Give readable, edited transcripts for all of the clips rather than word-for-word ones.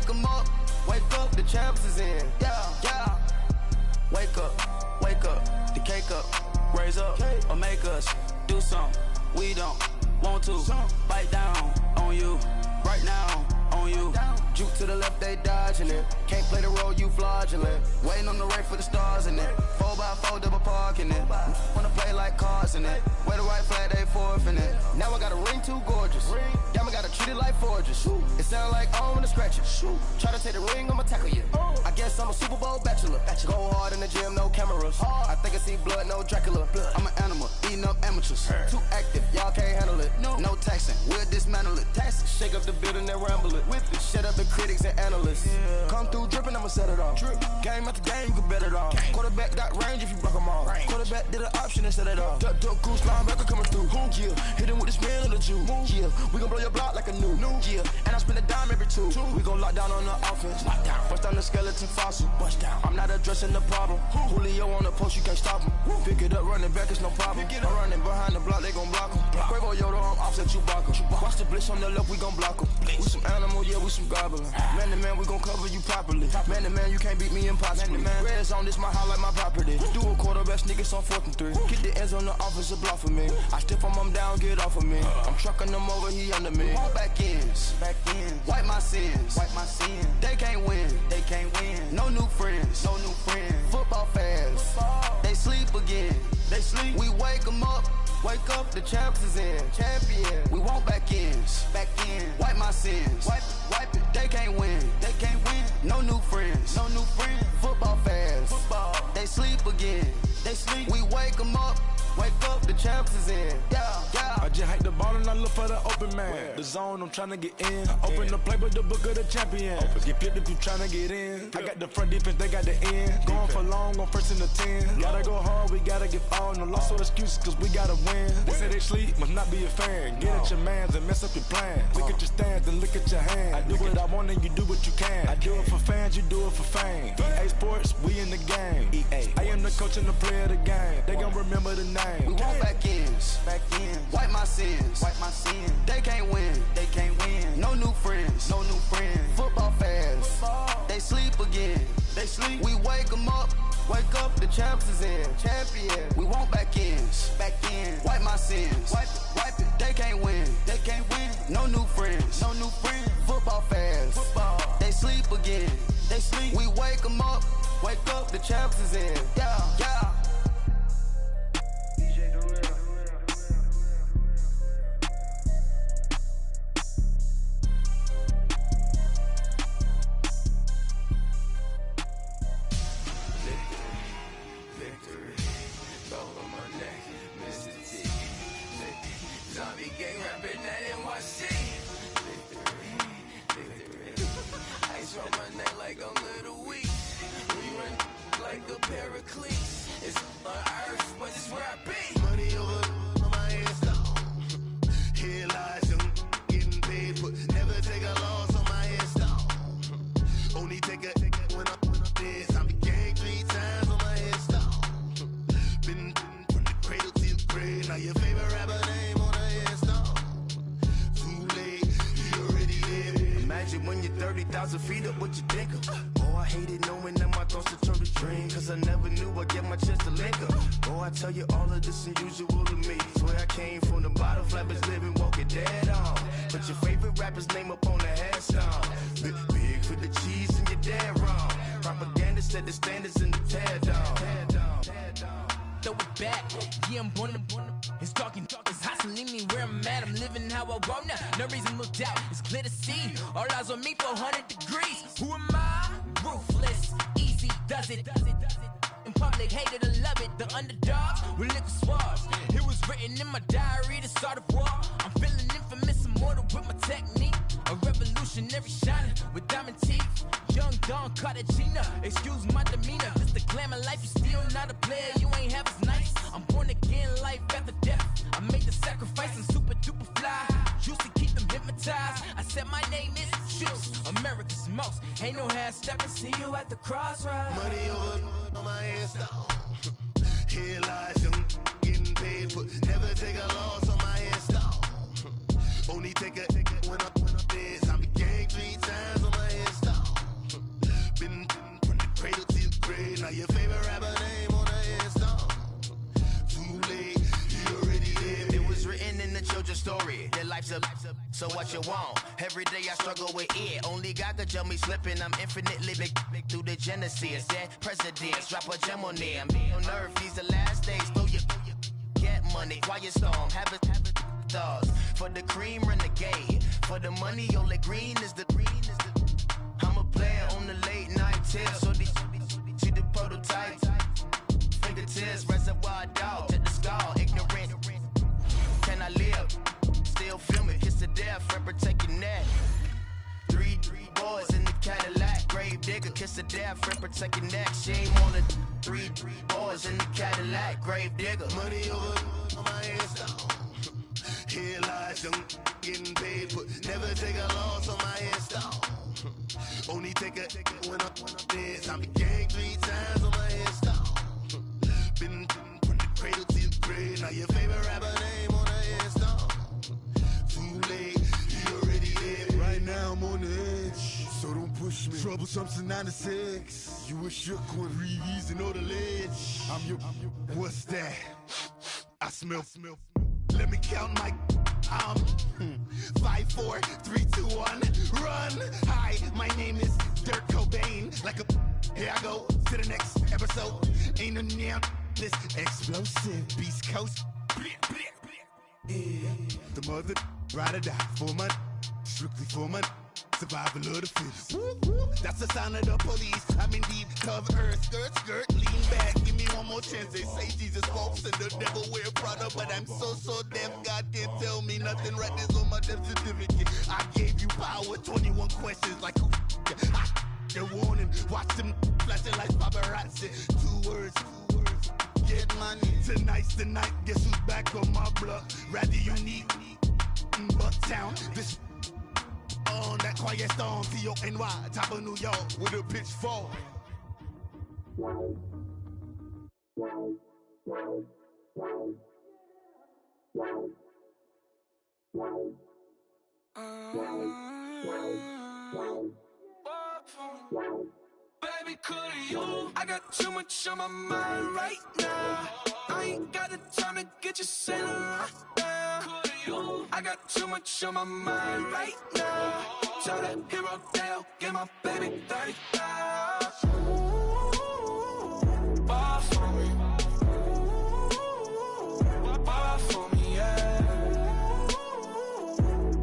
wake 'em up, the champs is in. Yeah. Wake up, the cake up, raise up, or make us do something we don't want to. Bite down on you, right now on you. Juke to the left, they dodging it. Can't play the role, you fraudulent. Waiting on the rain for the stars in it. 4x4 double parking it. Wanna play like cars in it. Wear the white flag, they forfeiting it. Now I got a ring too gorgeous. Damn, I gotta treat it like forges. It sound like I wanna scratch it. Try to take the ring, I'ma tackle you. I guess I'm a Super Bowl bachelor. Go hard in the gym, no cameras. I think I see blood, no Dracula. I'm an animal, eating up amateurs. Too active, y'all can't handle it. No taxing, we'll dismantle it. Shake up the building and ramble it. Whip it, shut up the critics and analysts. Come through dripping, I'ma set it off. Game after game, you can bet it off. Quarterback got range if you block them all. Quarterback did an option and set it off. Duck, goose, linebacker coming through. Yeah, hit him with the spin of the Jew. Yeah, we gon' blow your block like a new. Yeah, and I spin a dime every two. We gon' lock down on the offense. Bust down the skeleton fossil. I'm not addressing the problem. Julio on the post, you can't stop him. Pick it up, running back, it's no problem. I'm running behind the block, they gon' block him. Quavo Yoda, I'm offset Chewbacca. Watch the blitz on the left, we gon' block him. We some animal, yeah, we some goblin. Man to man, we gon' cover you properly. Man to man, you can't beat me impossibly. Red zone, this my highlight, my property. Do a quarterback, niggas on 4th and 3. Get the ends on the offensive block for me. I stiff him down, get off of me. I'm trucking them over, he under me. Back ends, wipe my sins. They can't win, No new friends, Football fans, they sleep again. We wake 'em up, the champs is in. Champion, we want back ends, wipe my sins. Wipe it, they can't win, No new friends, Football fans, they sleep again. We wake 'em up, the champs is in. Yeah. I just hike the ball and I look for the open man. The zone, I'm tryna get in. Open the playbook, the book of the champion. Get flipped if you tryna get in. I got the front defense, they got the end. Going for long, on 1st and the 10. Gotta go hard, we gotta give all. No loss or excuses, cause we gotta win. They say they sleep, must not be a fan. Get at your mans and mess up your plan. Look at your stands and look at your hands. I do what I want and you do what you can. I do it for fans, you do it for fame. EA Sports, we in the game. I am the coach and the player of the game. They gon' remember the name. We want back ends, wipe my sins. They can't win, No new friends, Football fans, they sleep again. We wake 'em up, the champs is in. Champion, we want back ends, wipe my sins. Wipe it, they can't win, No new friends, Football fans, they sleep again. We wake 'em up, the champs is in. Yeah. On me 400 degrees. Who am I? Ruthless, easy does it. In public, hated or love it. The underdogs with liquor swabs. It was written in my diary to start a war. I'm feeling infamous, immortal with my technique. A revolutionary shining with diamond teeth. Young Don Cartagena, excuse my demeanor. Just the glamour life, you still not a player. You ain't half as nice. I'm born again, life after death. I made the sacrifice and super duper fly. Used to keep them hypnotized. I said my name is Juice, America's most. Ain't no half stepping. See you at the crossroads. Money over on my headstone. Here lies young, getting paid for. Never take a loss on my headstone. Only take a when I'm dead. I be gang 3 times on my headstone. Now your favorite rapper name on the Insta. Too late, you already dead. It was written in the children's story. Their life's a so what you want? Every day I struggle with it. Only God could tell me slipping. I'm infinitely big through the genesis. That presidents drop a gem on them. On earth, these the last days. Throw your get money, quiet storm. Have it thoughts for the cream renegade. For the money, only green is the. I'm a player on the late night tip. So these see the prototype. Fingertips, reservoir dog to the skull. Ignorant. Can I live? Still film it, kiss to death, friend protect your neck. Three boys in the Cadillac, grave digger, kiss to death, friend protect your neck. Shame on the three boys in the Cadillac, grave digger. Money over on my Insta. Here lies young, getting paid, but never take a loss on my Insta. Only take a when I'm dead. I'm gang 3 times on my Insta. Been from the cradle to the grave. Now your favorite rapper name on the Insta. Too late, you already dead. Right now I'm on the edge, so don't push me. Troublesome to 96. You a shook one, Reeves and all the ledge. I'm your, what's that? I smell. Let me count my. 5, 4, 3, 2, 1, run. Hi, my name is Dirk Cobain. Like a, here I go to the next episode. Ain't no damn this explosive Beast Coast. Yeah. The mother ride or die for my, strictly for my. Survival of the fittest. That's the sign of the police. I'm in deep cover earth, skirt, lean back. Give me one more chance. They say Jesus walks and the devil wear Prada, but I'm so deaf. God can't tell me nothing. Right this on my death certificate. I gave you power. 21 questions like who? They're warning. Watch them flashing like paparazzi. 2 words. Get money. Tonight's the night. Guess who's back on my block? Rather unique. Bucktown. This. On that quiet storm, T-O-N-Y, top of New York, with a pitchfork. Baby, could you? I got too much on my mind right now. I ain't got the time to get you sailing right now. Could you? I got too much on my mind right now. Tell that hero Dale, get my baby 30,000. Ball for me. Ball for me, yeah.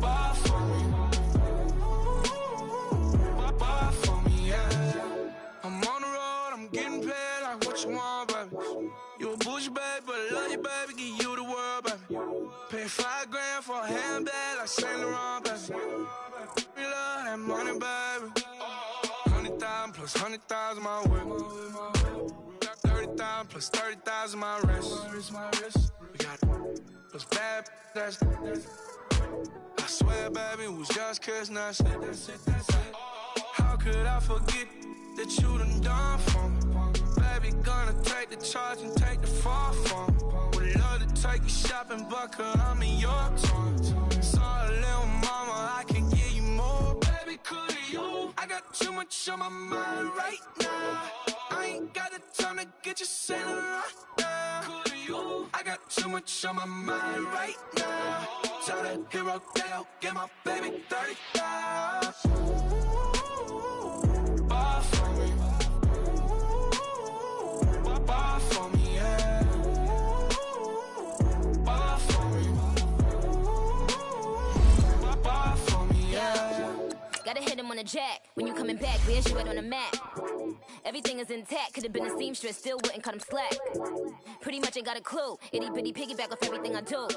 Ball for me. Ball for me, yeah. I'm on the road, I'm getting paid like what you want, baby. You a bougie, baby, but I love you, baby. Give you the world, baby. Pay $5 grand for a handbag like Saint Laurent, baby. We love that money, baby. 100,000 plus 100,000 my whip. 30,000 plus 30,000 my wrist. We got those bad, that's I swear, baby, it was just kiss, that's it. How could I forget that you done for me? Baby, gonna take the charge and take the fall from me. Would love to take you shopping, but I'm in your time. Sorry, little mama, I can give you more. Baby, could you? I got too much on my mind right now. I ain't got the time to get you sailing right now. Could you? I got too much on my mind right now. Tell that hero Dale, get my baby 30,000. Ball for me. Ball for me, yeah. Ball for me. Ball for me, yeah. Gotta hit him on the jack. When you coming back, where's you at on the map? Everything is intact. Could've been a seamstress, still wouldn't cut him slack. Pretty much ain't got a clue. Itty bitty piggyback off everything I do.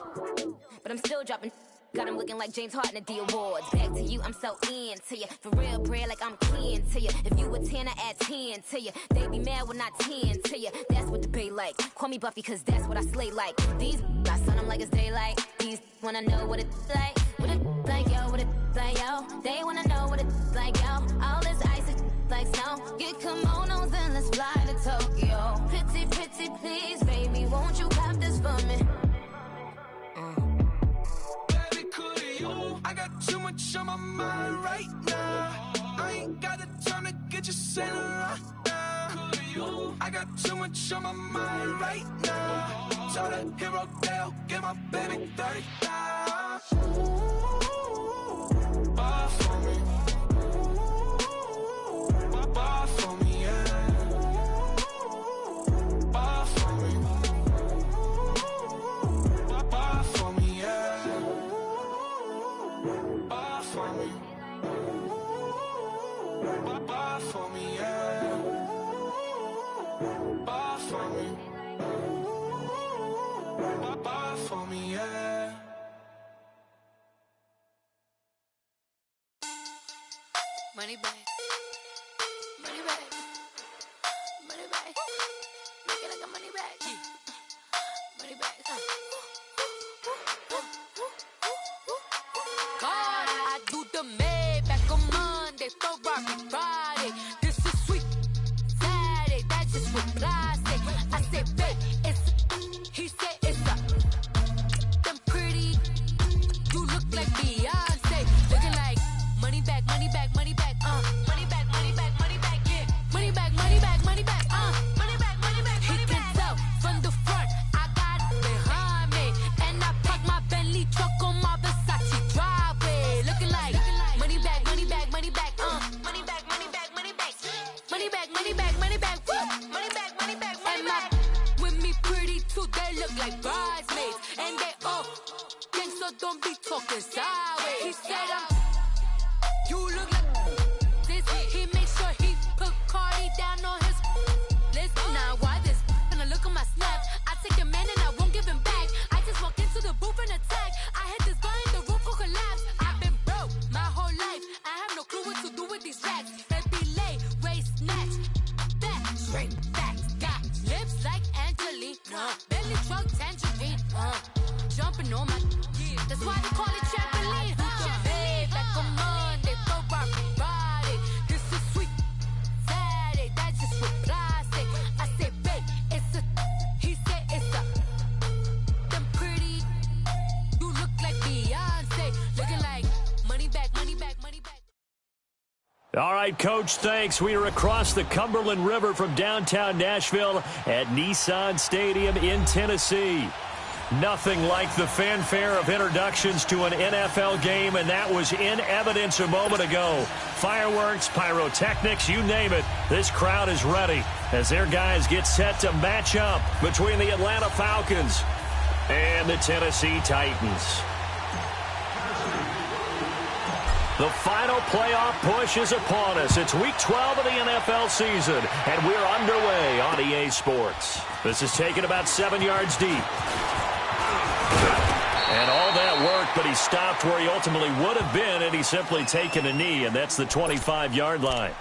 But I'm still dropping. Got him looking like James Harden at the awards. Back to you, I'm so into you. For real, bread, like I'm keen to you. If you a 10, I add 10 to you. They be mad when I 10 to you. That's what the bay like. Call me Buffy, cause that's what I slay like. These, I sun them like it's daylight. These wanna know what it's like. What it like, yo, what it like, yo. They wanna know what it's like, yo. All this ice is like snow. Get kimonos and let's fly to Tokyo. Pretty, pretty, please, baby, won't you cop this for me? I got too much on my mind right now. I ain't got the time to get you sailing right now. I got too much on my mind right now. So the hero Dale, give my baby 30,000. Ball for me. Ball for me, yeah. Ball for me. Ball for me, yeah. Ball for me. Ball for me, yeah. Ball for me. Ball for me, yeah. Money back. Money back. Money back. Make it like a money back. Money back. God, I do the Maybach on Monday, Ferrari Friday. This is sweet Saturday, that's just what plastic. I said, babe, it's, he said it's a, them pretty, you look like Beyonce, looking like money back, money back, money back, money back, money back, money back, yeah, money back, money back, money back, money back, money back, he can tell from the front, I got it behind me, and I park my Bentley truck on my Versace driveway, looking like money back, money back, money back, money back, money back, money back, money back, money back, money back, money back, money back, and my with me pretty too, they look like bridesmaids, and they all think so, don't be talking sideways. He said you look like this. He makes sure he put Cardi down on his list. Now why this? When I look at my snap, I take a man and I won't give him back. I just walk into the booth and attack. I hit this guy in the roof will collapse. I've been broke my whole life. I have no clue what to do with these racks. Baby lay, waist snatch, back, straight back. Got lips like Angelina, belly truck tangerine, jumping on my. That's why they call it trampoline. Back on Monday, Ferrari Friday. This is sweet Saturday, that's just with plastic. I said, babe, it's a. He said it's a. Them pretty, you look like Beyonce, looking like money back, money back, money back. All right, Coach, thanks. We are across the Cumberland River from downtown Nashville at Nissan Stadium in Tennessee. Nothing like the fanfare of introductions to an NFL game, and that was in evidence a moment ago. Fireworks, pyrotechnics, you name it. This crowd is ready as their guys get set to match up between the Atlanta Falcons and the Tennessee Titans. The final playoff push is upon us. It's week 12 of the NFL season, and we're underway on EA Sports. This is taken about 7 yards deep. And all that work, but he stopped where he ultimately would have been, and he's simply taken a knee, and that's the 25-yard line.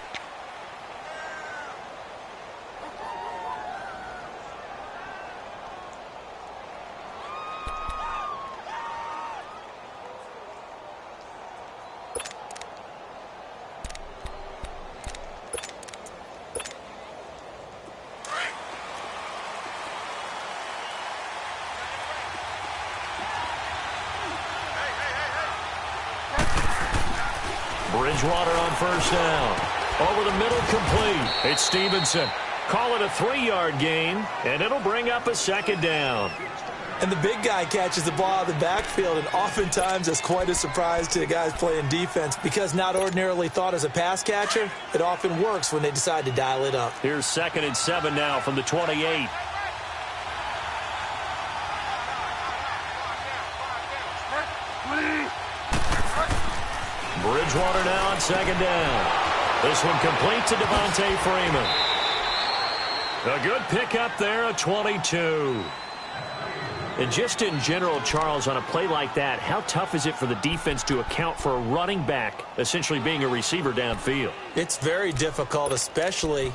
Bridgewater on first down. Over the middle, complete. It's Stevenson. Call it a 3-yard gain, and it'll bring up a second down. And the big guy catches the ball out of the backfield, and oftentimes that's quite a surprise to the guys playing defense because not ordinarily thought as a pass catcher, it often works when they decide to dial it up. Here's 2nd and 7 now from the 28. Bridgewater now on second down. This one complete to Devontae Freeman. A good pickup there, a 22. And just in general, Charles, on a play like that, how tough is it for the defense to account for a running back essentially being a receiver downfield? It's very difficult, especially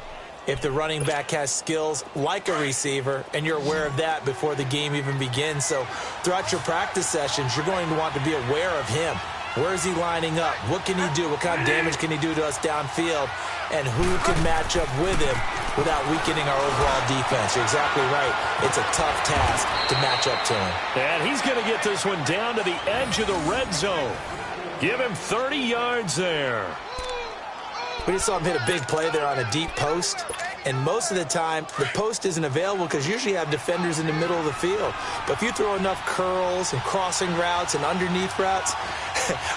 if the running back has skills like a receiver, and you're aware of that before the game even begins. So throughout your practice sessions, you're going to want to be aware of him. Where is he lining up? What can he do? What kind of damage can he do to us downfield? And who can match up with him without weakening our overall defense? You're exactly right. It's a tough task to match up to him. And he's going to get this one down to the edge of the red zone. Give him 30 yards there. We just saw him hit a big play there on a deep post. And most of the time, the post isn't available because usually you have defenders in the middle of the field. But if you throw enough curls and crossing routes and underneath routes,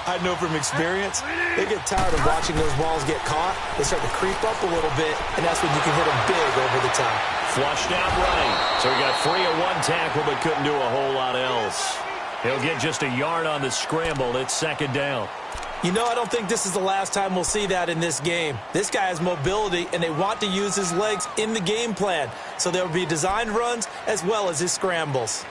I know from experience, they get tired of watching those balls get caught. They start to creep up a little bit, and that's when you can hit them big over the top. Flushed out right. So he got free of one tackle but couldn't do a whole lot else. He'll get just a yard on the scramble. It's second down. You know, I don't think this is the last time we'll see that in this game. This guy has mobility, and they want to use his legs in the game plan. So there will be designed runs as well as his scrambles.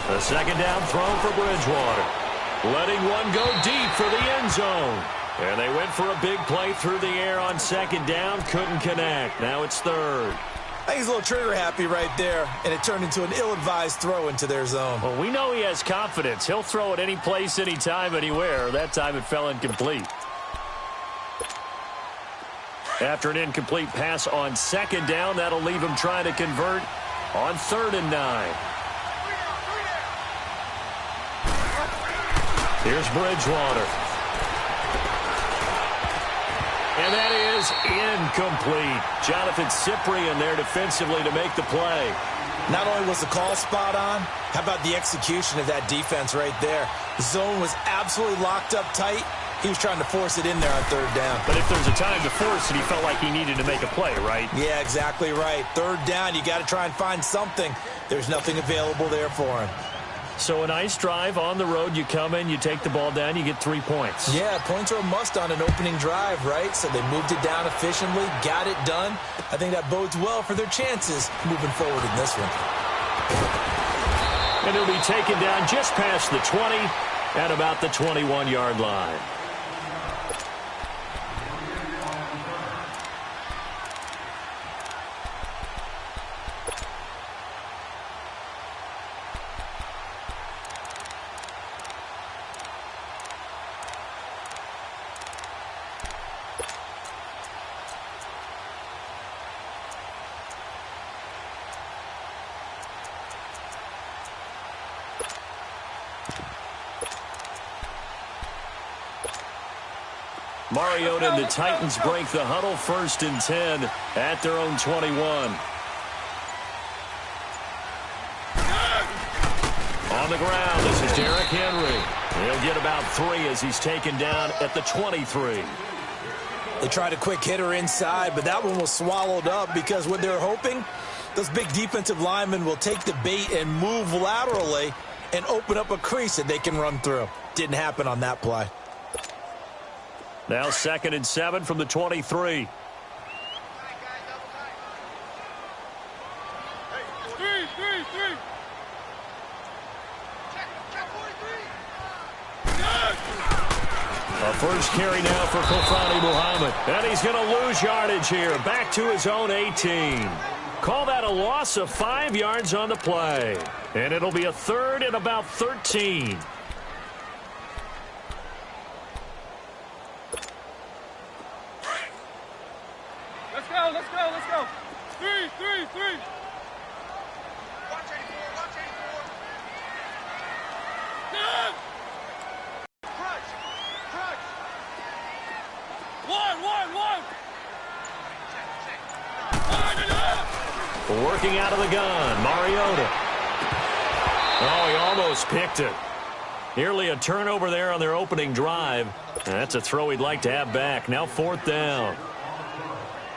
The second down throw for Bridgewater. Letting one go deep for the end zone. And they went for a big play through the air on second down. Couldn't connect. Now it's third. I think he's a little trigger happy right there, and it turned into an ill-advised throw into their zone. Well, we know he has confidence. He'll throw it any place, anytime, anywhere. That time it fell incomplete. After an incomplete pass on second down, that'll leave him trying to convert on 3rd and 9. Here's Bridgewater. And that is incomplete. Jonathan Cyprien there defensively to make the play. Not only was the call spot on, how about the execution of that defense right there? The zone was absolutely locked up tight. He was trying to force it in there on 3rd down. But if there's a time to force it, he felt like he needed to make a play, right? Yeah, exactly right. 3rd down, you got to try and find something. There's nothing available there for him. So a nice drive on the road. You come in, you take the ball down, you get 3 points. Yeah, points are a must on an opening drive, right? So they moved it down efficiently, got it done. I think that bodes well for their chances moving forward in this one. And it'll be taken down just past the 20 at about the 21-yard line. Mariota and the Titans break the huddle, 1st and 10 at their own 21. On the ground, this is Derrick Henry. He'll get about 3 as he's taken down at the 23. They tried a quick hitter inside, but that one was swallowed up because what they're hoping, those big defensive linemen will take the bait and move laterally and open up a crease that they can run through. Didn't happen on that play. Now 2nd and 7 from the 23. A first carry now for Kofani Muhammad. And he's going to lose yardage here. Back to his own 18. Call that a loss of 5 yards on the play. And it'll be a 3rd and about 13. Let's go. 3. Watch 84. Good. Crunch. 1. Working out of the gun, Mariota. Oh, he almost picked it. Nearly a turnover there on their opening drive. That's a throw he'd like to have back. Now 4th down.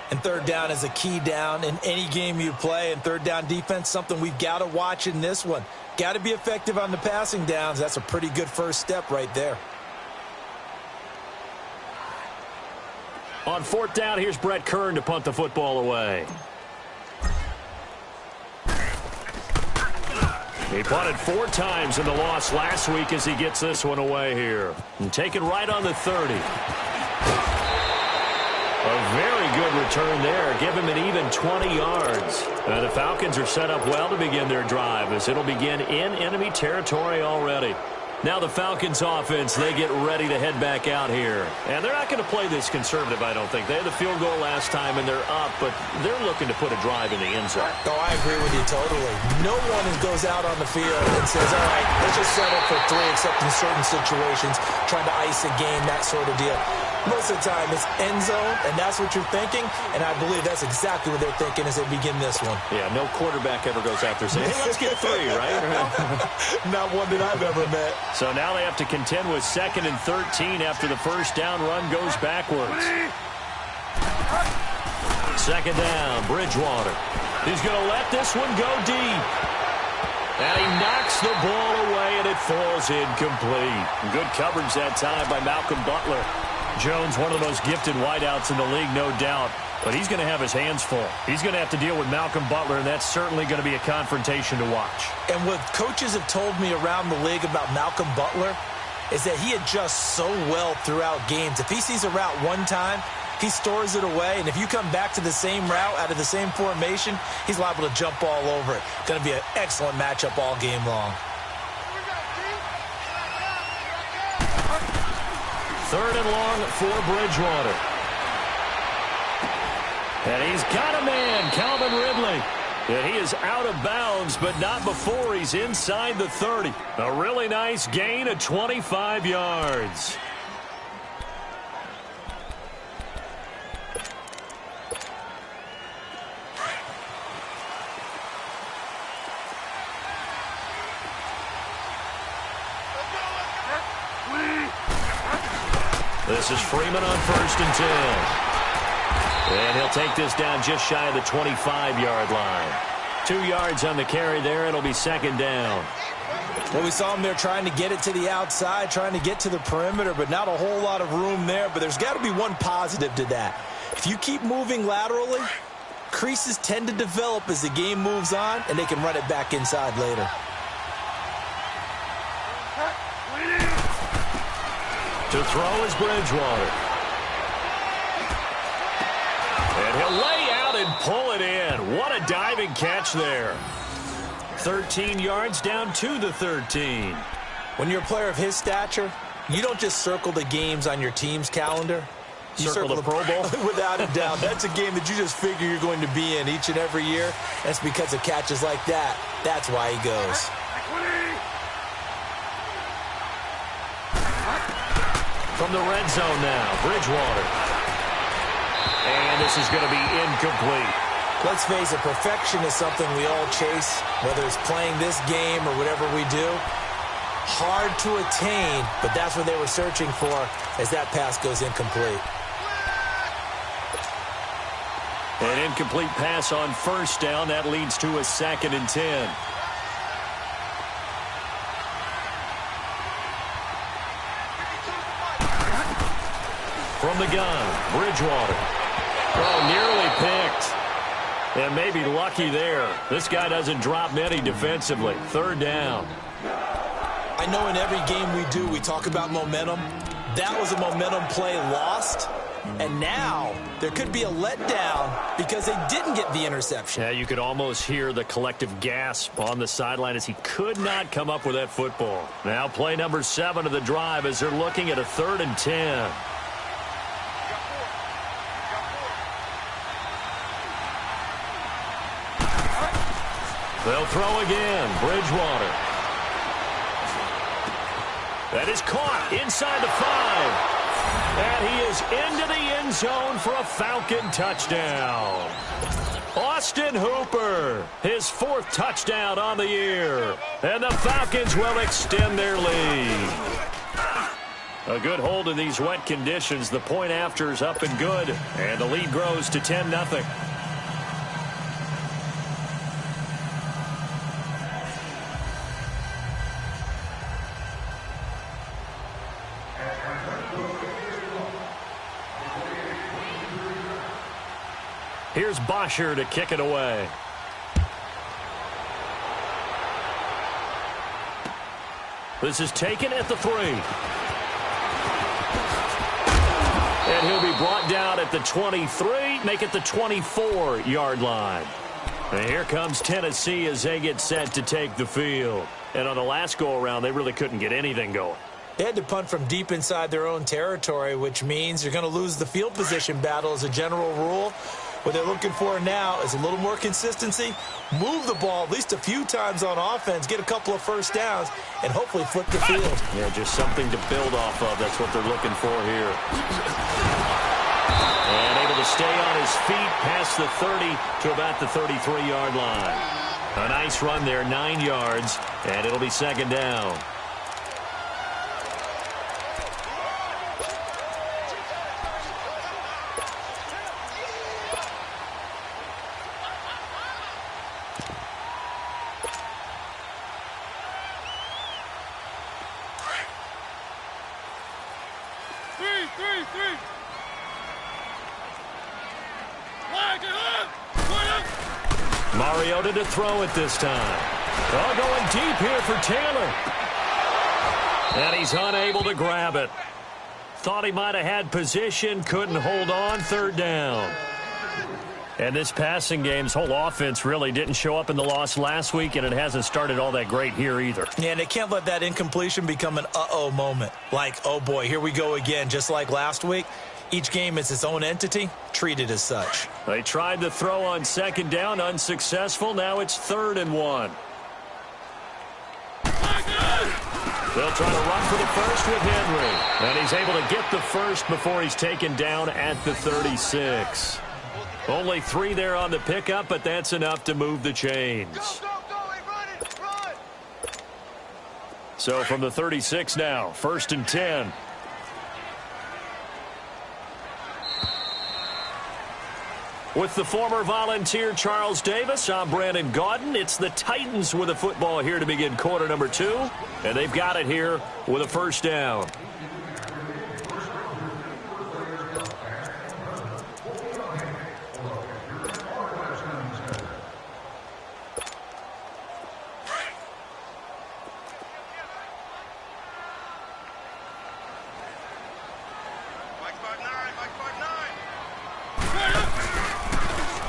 And 3rd down is a key down in any game you play. And 3rd down defense, something we've got to watch in this one. Got to be effective on the passing downs. That's a pretty good first step right there. On 4th down, here's Brett Kern to punt the football away. He punted 4 times in the loss last week as he gets this one away here. And taken right on the 30. A very good return there. Give him an even 20 yards. The Falcons are set up well to begin their drive as it'll begin in enemy territory already. Now the Falcons offense, they get ready to head back out here. And they're not going to play this conservative, I don't think. They had the field goal last time, and they're up, but they're looking to put a drive in the end zone. Oh, I agree with you totally. No one goes out on the field and says, all right, let's just settle for 3, except in certain situations, trying to ice a game, that sort of deal. Most of the time, it's end zone, and that's what you're thinking, and I believe that's exactly what they're thinking as they begin this one. Yeah, no quarterback ever goes out there saying, hey, let's get 3, right? Not one that I've ever met. So now they have to contend with 2nd and 13 after the first down run goes backwards. 2nd down, Bridgewater. He's going to let this one go deep. And he knocks the ball away, and it falls incomplete. Good coverage that time by Malcolm Butler. Jones, one of the most gifted wideouts in the league, no doubt. But he's going to have his hands full. He's going to have to deal with Malcolm Butler, and that's certainly going to be a confrontation to watch. And what coaches have told me around the league about Malcolm Butler is that he adjusts so well throughout games. If he sees a route one time, he stores it away, and if you come back to the same route out of the same formation, he's liable to jump all over it. Going to be an excellent matchup all game long. 3rd and long for Bridgewater. And he's got a man, Calvin Ridley. And he is out of bounds, but not before he's inside the 30. A really nice gain of 25 yards. This is Freeman on 1st and 10. And he'll take this down just shy of the 25-yard line. 2 yards on the carry there. It'll be 2nd down. Well, we saw him there trying to get it to the outside, trying to get to the perimeter, but not a whole lot of room there. But there's got to be one positive to that. If you keep moving laterally, creases tend to develop as the game moves on, and they can run it back inside later. To throw is Bridgewater. And he'll lay out and pull it in. What a diving catch there. 13 yards down to the 13. When you're a player of his stature, you don't just circle the games on your team's calendar. You circle the Pro Bowl? Without a doubt. That's a game that you just figure you're going to be in each and every year. That's because of catches like that. That's why he goes. From the red zone now, Bridgewater. And this is going to be incomplete. Let's face it, perfection is something we all chase, whether it's playing this game or whatever we do. Hard to attain, but that's what they were searching for as that pass goes incomplete. An incomplete pass on 1st down. That leads to a 2nd and 10. From the gun, Bridgewater. Oh, nearly picked. And maybe lucky there. This guy doesn't drop many defensively. 3rd down. I know in every game we do, we talk about momentum. That was a momentum play lost. And now there could be a letdown because they didn't get the interception. Yeah, you could almost hear the collective gasp on the sideline as he could not come up with that football. Now play number 7 of the drive as they're looking at a 3rd and 10. They'll throw again. Bridgewater. That is caught inside the 5. And he is into the end zone for a Falcon touchdown. Austin Hooper, his 4th touchdown on the year. And the Falcons will extend their lead. A good hold in these wet conditions. The point after is up and good. And the lead grows to 10-0. Here's Bosher to kick it away. This is taken at the 3. And he'll be brought down at the 23, make it the 24-yard line. And here comes Tennessee as they get set to take the field. And on the last go-around, they really couldn't get anything going. They had to punt from deep inside their own territory, which means you're going to lose the field position battle as a general rule. What they're looking for now is a little more consistency, move the ball at least a few times on offense, get a couple of first downs, and hopefully flip the field. Yeah, just something to build off of. That's what they're looking for here. And able to stay on his feet past the 30 to about the 33-yard line. A nice run there, 9 yards, and it'll be second down. Mariota to throw it this time. Oh, going deep here for Taylor. And he's unable to grab it. Thought he might have had position, couldn't hold on, third down. And this passing game's whole offense really didn't show up in the loss last week, and it hasn't started all that great here either. Yeah, and they can't let that incompletion become an uh-oh moment. Like, oh boy, here we go again, just like last week. Each game is its own entity, treated as such. They tried to throw on second down, unsuccessful. Now it's 3rd and 1. They'll try to run for the first with Henry. And he's able to get the first before he's taken down at the 36. Only 3 there on the pickup, but that's enough to move the chains. So from the 36 now, 1st and 10. With the former Volunteer Charles Davis, I'm Brandon Gaudin. It's the Titans with the football here to begin quarter number 2. And they've got it here with a first down.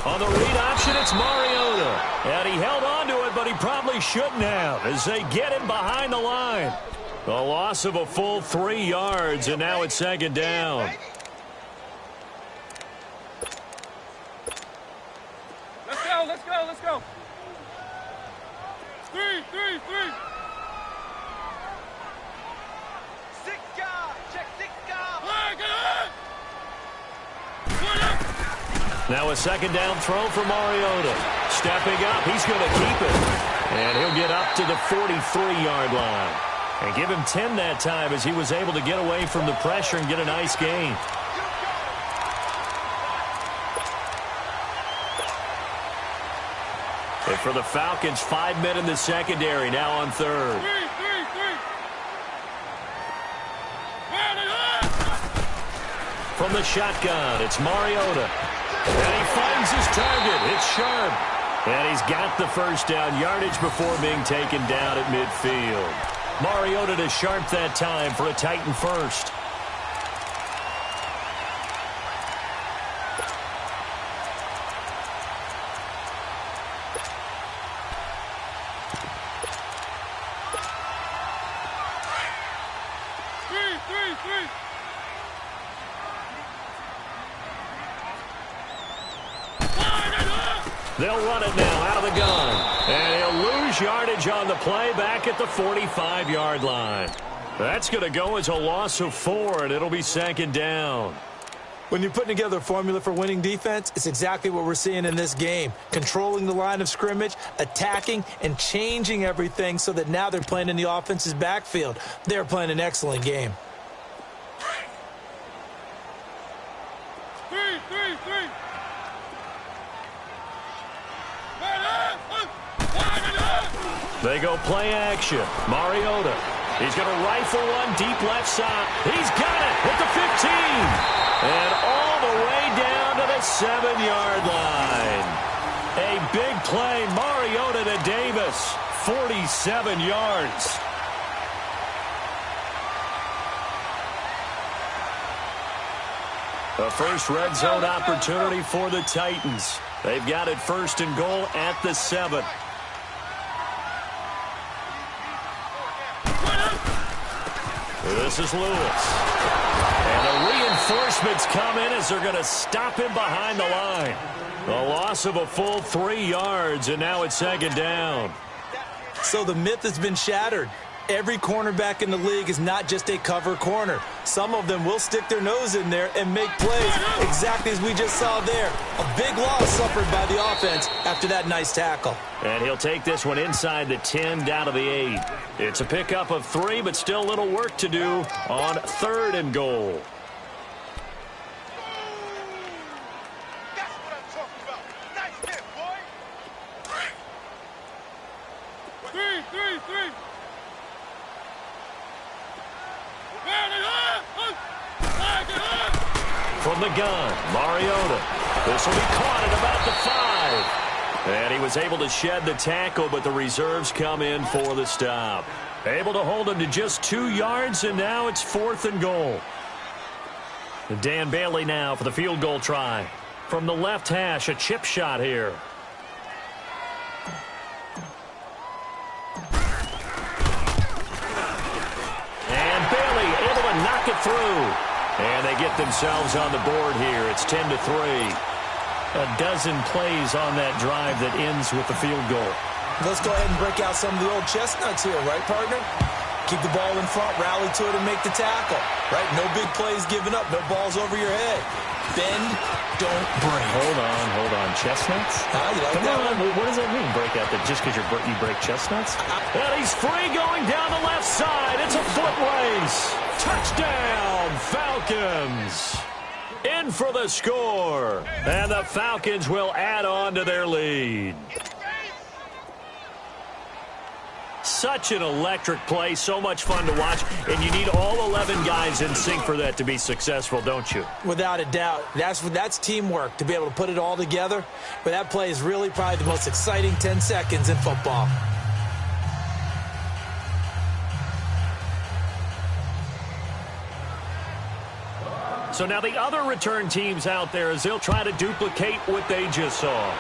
On the read option, it's Mariota. And he held on to it, but he probably shouldn't have as they get him behind the line. A loss of a full 3 yards, and now it's 2nd down. Let's go, let's go, let's go. 3. 6 guard, check 6 guard. Now a 2nd down throw for Mariota. Stepping up, he's going to keep it. And he'll get up to the 43-yard line. And give him 10 that time as he was able to get away from the pressure and get a nice gain. And for the Falcons, 5 men in the secondary, now on 3rd. 3. From the shotgun, it's Mariota. And he finds his target. It's Sharp. And he's got the first down yardage before being taken down at midfield. Mariota to Sharp that time for a Titan first. They'll run it now out of the gun. And he'll lose yardage on the play back at the 45-yard line. That's going to go as a loss of 4, and it'll be 2nd down. When you're putting together a formula for winning defense, it's exactly what we're seeing in this game. Controlling the line of scrimmage, attacking, and changing everything so that now they're playing in the offense's backfield. They're playing an excellent game. 3. They go play action. Mariota. He's going to rifle one deep left side. He's got it at the 15. And all the way down to the 7-yard line. A big play. Mariota to Davis. 47 yards. A first red zone opportunity for the Titans. They've got it 1st and goal at the 7. This is Lewis. And the reinforcements come in as they're going to stop him behind the line. A loss of a full 3 yards, and now it's second down. So the myth has been shattered. Every cornerback in the league is not just a cover corner. Some of them will stick their nose in there and make plays exactly as we just saw there. A big loss suffered by the offense after that nice tackle. And he'll take this one inside the 10 down to the 8. It's a pickup of 3, but still a little work to do on 3rd and goal. That's what I'm talking about. Nice hit, boy. 3. From the gun, Mariota. This will be caught at about the 5. And he was able to shed the tackle, but the reserves come in for the stop. Able to hold him to just 2 yards, and now it's 4th and goal. Dan Bailey now for the field goal try. From the left hash, a chip shot here. And Bailey able to knock it through. And they get themselves on the board here. It's 10-3. A dozen plays on that drive that ends with the field goal. Let's go ahead and break out some of the old chestnuts here, right, partner? Keep the ball in front, rally to it, and make the tackle, right? No big plays given up, no balls over your head. Bend, don't break. Hold on. Chestnuts? You like Come that on. one? What does that mean, break out? That just because you break chestnuts? And he's free going down the left side. It's a foot race. Touchdown, Falcons. In for the score. And the Falcons will add on to their lead. Such an electric play, so much fun to watch, and you need all 11 guys in sync for that to be successful, don't you? Without a doubt. That's teamwork, to be able to put it all together. But that play is really probably the most exciting 10 seconds in football. So now the other return teams out there as they'll try to duplicate what they just saw.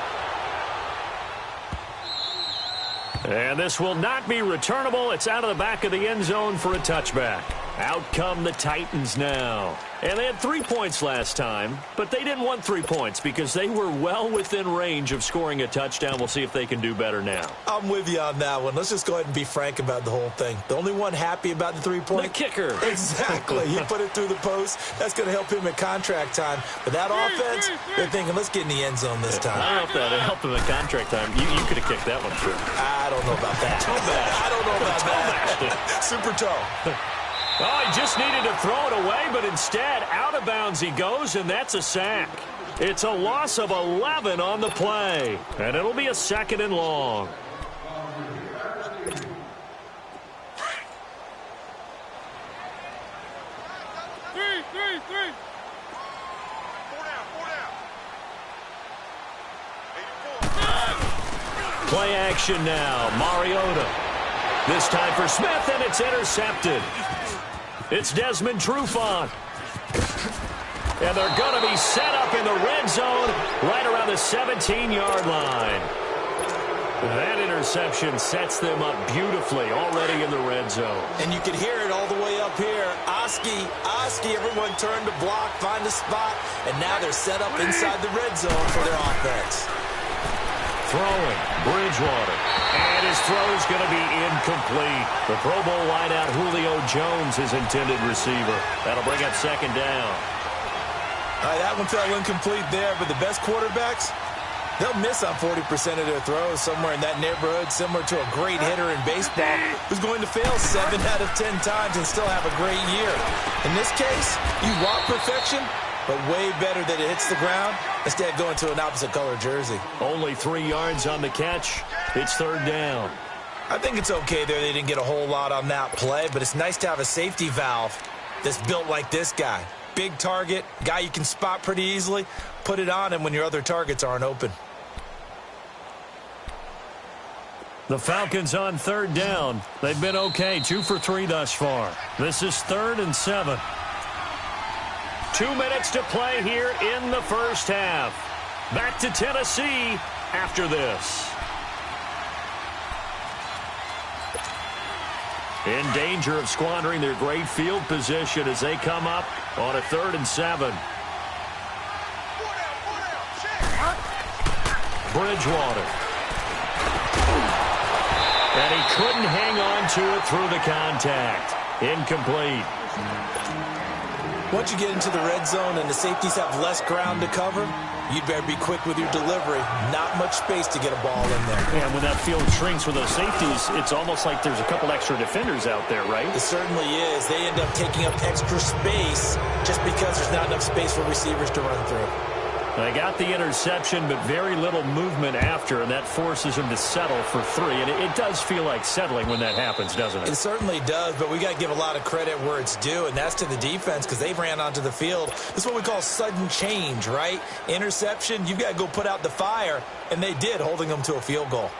And this will not be returnable. It's out of the back of the end zone for a touchback. Out come the Titans now. And they had 3 points last time, but they didn't want 3 points because they were well within range of scoring a touchdown. We'll see if they can do better now. I'm with you on that one. Let's just go ahead and be frank about the whole thing. The only one happy about the 3-point? The kicker. Exactly. He put it through the post. That's going to help him at contract time. But that offense, they're thinking, let's get in the end zone this time. I don't know if that would help him at contract time. You could have kicked that one through. I don't know about that. I don't know about that. Super toe. Oh, he just needed to throw it away, but instead, out of bounds he goes, and that's a sack. It's a loss of 11 on the play, and it'll be a 2nd and long. Three. Play action now, Mariota. This time for Smith, and it's intercepted. It's Desmond Trufant. And they're going to be set up in the red zone right around the 17-yard line. That interception sets them up beautifully already in the red zone. And you can hear it all the way up here. Oski, everyone turned to block, find a spot, and now they're set up inside the red zone for their offense. Throwing, Bridgewater. And his throw is going to be incomplete. The Pro Bowl wideout Julio Jones, his intended receiver. That'll bring up 2nd down. All right, that one fell incomplete there, but the best quarterbacks, they'll miss on 40% of their throws, somewhere in that neighborhood, similar to a great hitter in baseball who's going to fail 7 out of 10 times and still have a great year. In this case, you want perfection, but way better that it hits the ground instead of going to an opposite color jersey. Only 3 yards on the catch. It's 3rd down. I think it's okay there. They didn't get a whole lot on that play, but it's nice to have a safety valve that's built like this guy. Big target, guy you can spot pretty easily. Put it on him when your other targets aren't open. The Falcons on 3rd down. They've been okay, 2 for 3 thus far. This is 3rd and 7. 2 minutes to play here in the first half. Back to Tennessee after this. in danger of squandering their great field position as they come up on a 3rd and 7. Bridgewater. And he couldn't hang on to it through the contact. Incomplete. Once you get into the red zone and the safeties have less ground to cover, you'd better be quick with your delivery. Not much space to get a ball in there. Yeah, when that field shrinks with those safeties, it's almost like there's a couple extra defenders out there, right? It certainly is. They end up taking up extra space just because there's not enough space for receivers to run through. They got the interception, but very little movement after, and that forces them to settle for 3. And it does feel like settling when that happens, doesn't it? It certainly does, but we got to give a lot of credit where it's due, and that's to the defense because they ran onto the field. This is what we call sudden change, right? Interception, you've got to go put out the fire, and they did, holding them to a field goal.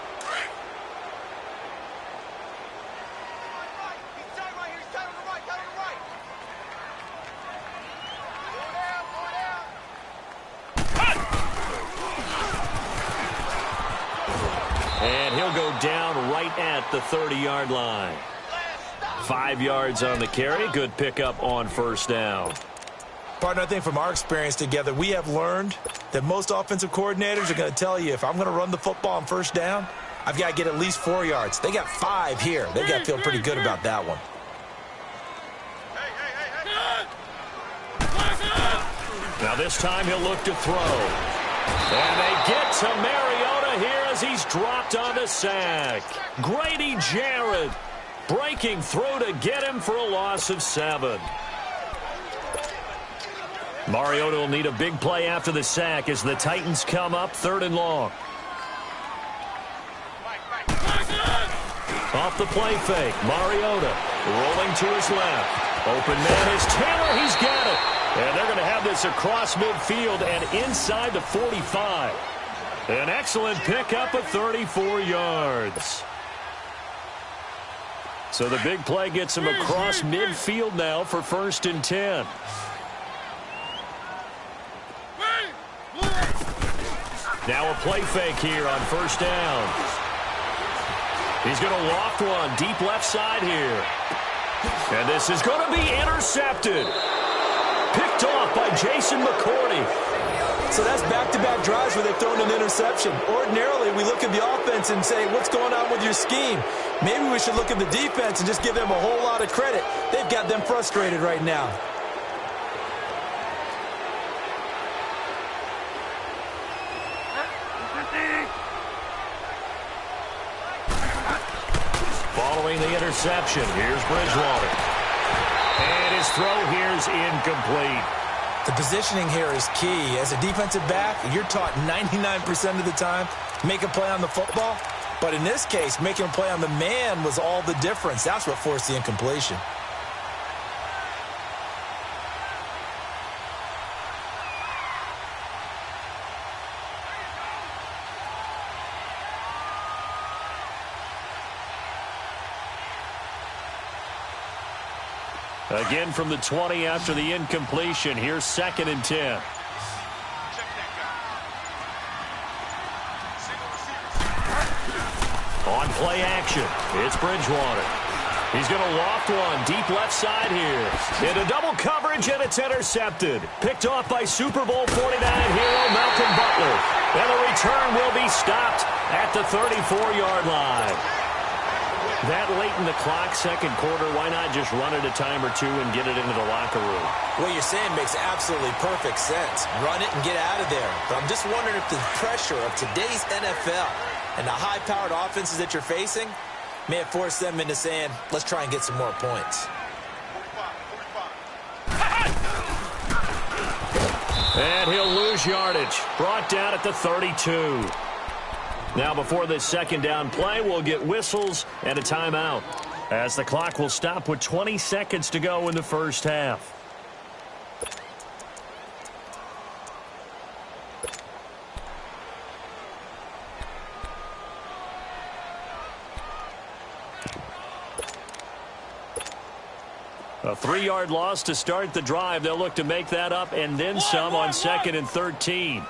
And he'll go down right at the 30-yard line. 5 yards on the carry. Good pickup on 1st down. Partner, I think from our experience together, we have learned that most offensive coordinators are going to tell you, if I'm going to run the football on 1st down, I've got to get at least 4 yards. They got 5 here. They've got to feel pretty good about that one. Now this time he'll look to throw. And they get to Mariota here as he's dropped on the sack. Grady Jarrett breaking through to get him for a loss of 7. Mariota will need a big play after the sack as the Titans come up 3rd and long. Off the play fake, Mariota rolling to his left. Open man is Taylor, he's got it. And they're going to have this across midfield and inside the 45. An excellent pickup of 34 yards. So the big play gets him across midfield now for 1st and 10. Now a play fake here on 1st down. He's going to loft one deep left side here. And this is going to be intercepted. Picked off by Jason McCourty. So that's back-to-back drives where they've thrown an interception. Ordinarily, we look at the offense and say, what's going on with your scheme? Maybe we should look at the defense and just give them a whole lot of credit. They've got them frustrated right now. Following the interception, here's Bridgewater. And his throw here is incomplete. The positioning here is key. As a defensive back, you're taught 99% of the time, make a play on the football. But in this case, making a play on the man was all the difference. That's what forced the incompletion. Again from the 20 after the incompletion. Here's 2nd and 10. On play action, it's Bridgewater. He's going to loft one deep left side here. Into double coverage, and it's intercepted. Picked off by Super Bowl 49 hero Malcolm Butler. And the return will be stopped at the 34-yard line. That late in the clock, 2nd quarter, why not just run it a time or two and get it into the locker room? What you're saying makes absolutely perfect sense. Run it and get out of there. But I'm just wondering if the pressure of today's NFL and the high-powered offenses that you're facing may have forced them into saying, let's try and get some more points. And he'll lose yardage. Brought down at the 32. Now before this 2nd down play, we'll get whistles and a timeout, as the clock will stop with 20 seconds to go in the 1st half. A 3-yard loss to start the drive. They'll look to make that up and then some on 2nd and 13.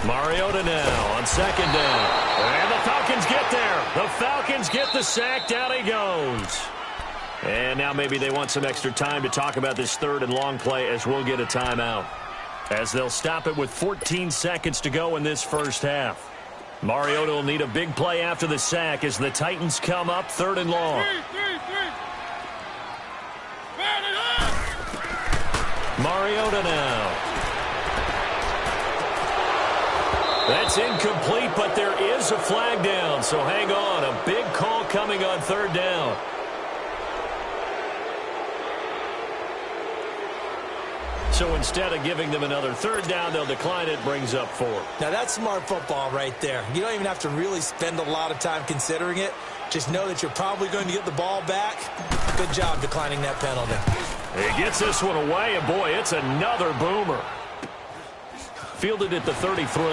Mariota now on second down. And the Falcons get there. The Falcons get the sack. Down he goes. And now maybe they want some extra time to talk about this third and long play as we'll get a timeout. As they'll stop it with 14 seconds to go in this first half. Mariota will need a big play after the sack as the Titans come up third and long. Mariota now. That's incomplete, but there is a flag down, so hang on. A big call coming on third down. So instead of giving them another third down, they'll decline it, brings up 4. Now, that's smart football right there. You don't even have to really spend a lot of time considering it. Just know that you're probably going to get the ball back. Good job declining that penalty. He gets this one away, and boy, it's another boomer. Fielded at the 33.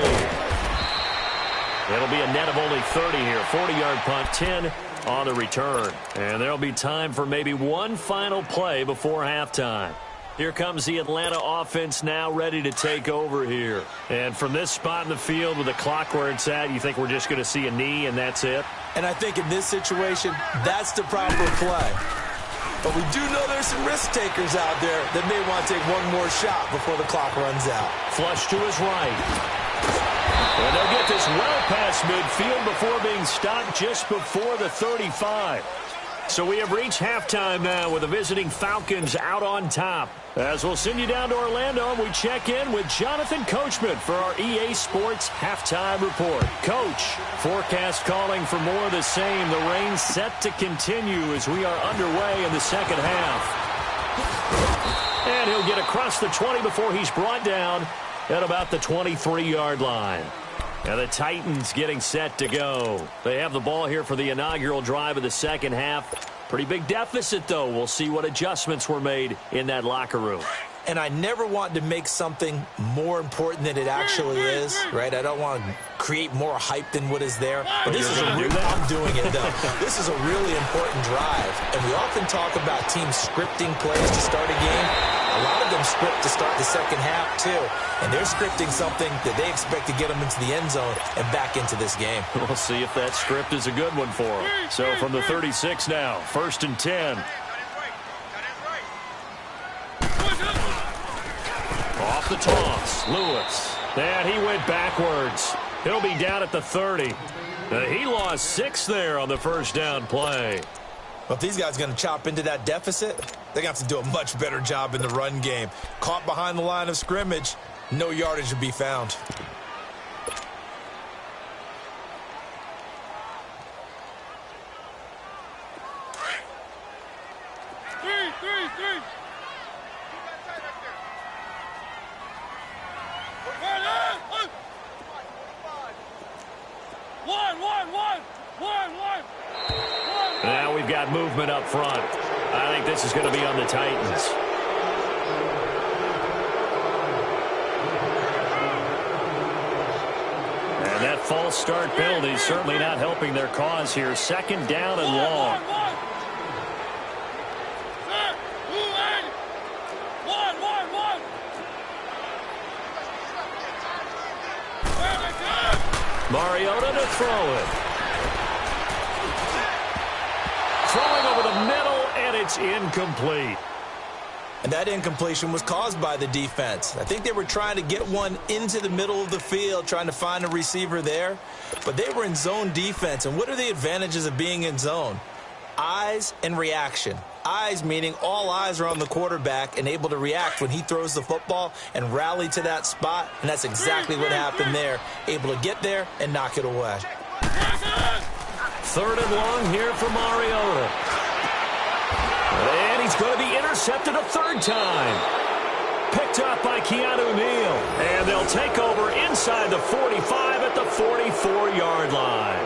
It'll be a net of only 30 here. 40-yard punt, 10 on the return. And there'll be time for maybe one final play before halftime. Here comes the Atlanta offense now ready to take over here. And from this spot in the field with the clock where it's at, you think we're just going to see a knee and that's it? And I think in this situation, that's the proper play. But we do know there's some risk takers out there that may want to take one more shot before the clock runs out. Flush to his right. And they'll get this well past midfield before being stopped just before the 35. So we have reached halftime now with the visiting Falcons out on top. As we'll send you down to Orlando, and we check in with Jonathan Coachman for our EA Sports Halftime Report. Coach, forecast calling for more of the same. The rain set to continue as we are underway in the second half. And he'll get across the 20 before he's brought down at about the 23-yard line. Now the Titans getting set to go. They have the ball here for the inaugural drive of the second half. Pretty big deficit, though. We'll see what adjustments were made in that locker room. And I never want to make something more important than it actually is, right? I don't want to create more hype than what is there. But this is I'm doing it, though. This is a really important drive. And we often talk about teams scripting plays to start a game. A lot of them script to start the second half, too. And they're scripting something that they expect to get them into the end zone and back into this game. We'll see if that script is a good one for them. So from the 36 now, 1st and 10. Off the toss, Lewis. And he went backwards. He'll be down at the 30. He lost 6 there on the first down play. Well, if these guys are going to chop into that deficit, they're going to have to do a much better job in the run game. Caught behind the line of scrimmage, no yardage to be found. Three. Now we've got movement up front. I think this is going to be on the Titans. And that false start penalty is certainly not helping their cause here. 2nd down and long. Mariota to throw it. Throwing over the middle, and it's incomplete. And that incompletion was caused by the defense. I think they were trying to get one into the middle of the field, trying to find a receiver there. But they were in zone defense. And what are the advantages of being in zone? Eyes and reaction. Eyes meaning all eyes are on the quarterback and able to react when he throws the football and rally to that spot. And that's exactly what happened there. Able to get there and knock it away. 3rd and long here for Mariota. And he's going to be intercepted a 3rd time. Picked up by Keanu Neal. And they'll take over inside the 45 at the 44-yard line.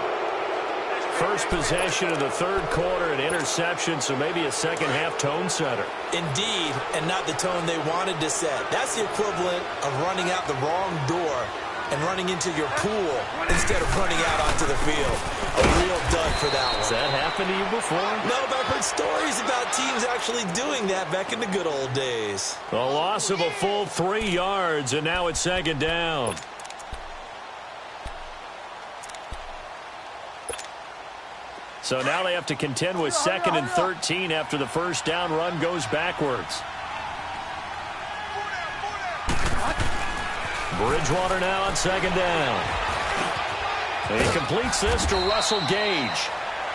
First possession of the 3rd quarter, an interception, so maybe a second-half tone setter. Indeed, and not the tone they wanted to set. That's the equivalent of running out the wrong door and running into your pool instead of running out onto the field. A real dud for that one. Has that happened to you before? No, but I've heard stories about teams actually doing that back in the good old days. A loss of a full 3 yards, and now it's 2nd down. So now they have to contend with 2nd and 13 after the first down run goes backwards. Bridgewater now on 2nd down. He completes this to Russell Gage.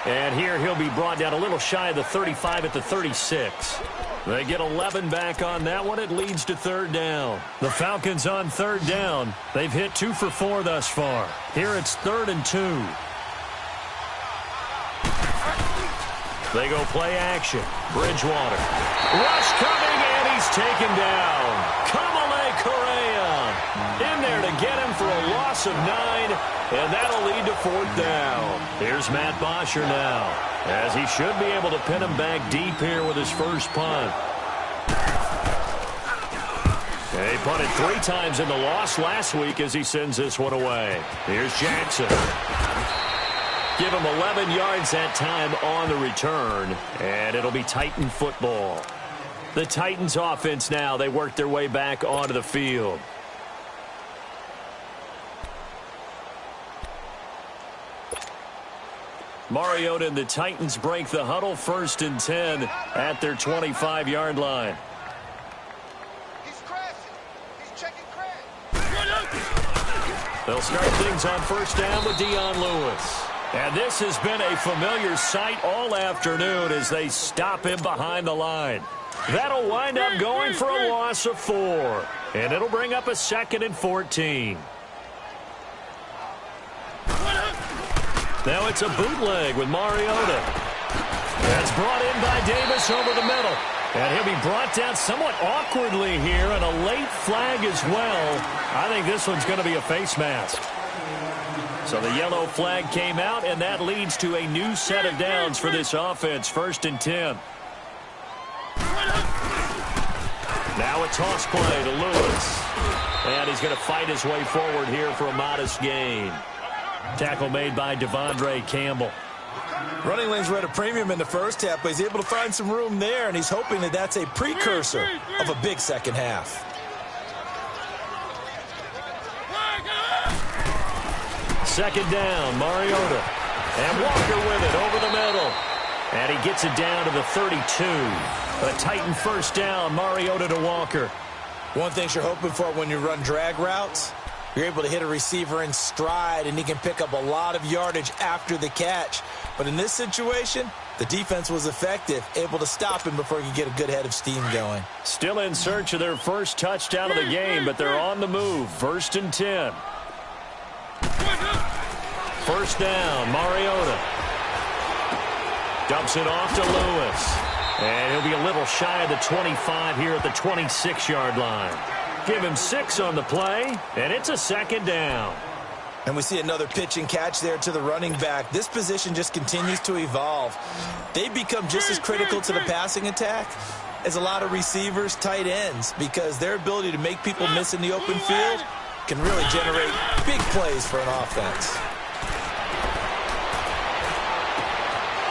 And here he'll be brought down a little shy of the 35 at the 36. They get 11 back on that one. It leads to 3rd down. The Falcons on 3rd down. They've hit 2 for 4 thus far. Here it's 3rd and 2. They go play action. Bridgewater. Rush coming, and he's taken down. Kamale Correa in there to get him for a loss of 9, and that'll lead to 4th down. Here's Matt Bosher now, as he should be able to pin him back deep here with his first punt. And he punted 3 times in the loss last week as he sends this one away. Here's Jackson. Give him 11 yards that time on the return, and it'll be Titan football. The Titans offense now, they work their way back onto the field. Mariota and the Titans break the huddle, 1st and 10 at their 25-yard line. He's crashing. He's checking crash. They'll start things on 1st down with Dion Lewis. And this has been a familiar sight all afternoon as they stop him behind the line. That'll wind up going for a loss of 4. And it'll bring up a 2nd and 14. Now it's a bootleg with Mariota. That's brought in by Davis over the middle. And he'll be brought down somewhat awkwardly here, and a late flag as well. I think this one's going to be a face mask. So the yellow flag came out, and that leads to a new set of downs for this offense, 1st and 10. Now a toss play to Lewis. And he's going to fight his way forward here for a modest gain. Tackle made by Devondre Campbell. Running lanes were at a premium in the first half, but he's able to find some room there, and he's hoping that that's a precursor of a big second half. 2nd down, Mariota. And Walker with it over the middle. And he gets it down to the 32. A Titan 1st down, Mariota to Walker. One thing you're hoping for when you run drag routes, you're able to hit a receiver in stride, and he can pick up a lot of yardage after the catch. But in this situation, the defense was effective, able to stop him before he could get a good head of steam going. Still in search of their first touchdown of the game, but they're on the move. 1st and 10. 1st down, Mariota. Dumps it off to Lewis. And he'll be a little shy of the 25 here at the 26-yard line. Give him 6 on the play, and it's a 2nd down. And we see another pitch and catch there to the running back. This position just continues to evolve. They've become just as critical to the passing attack as a lot of receivers, tight ends, because their ability to make people miss in the open field can really generate big plays for an offense.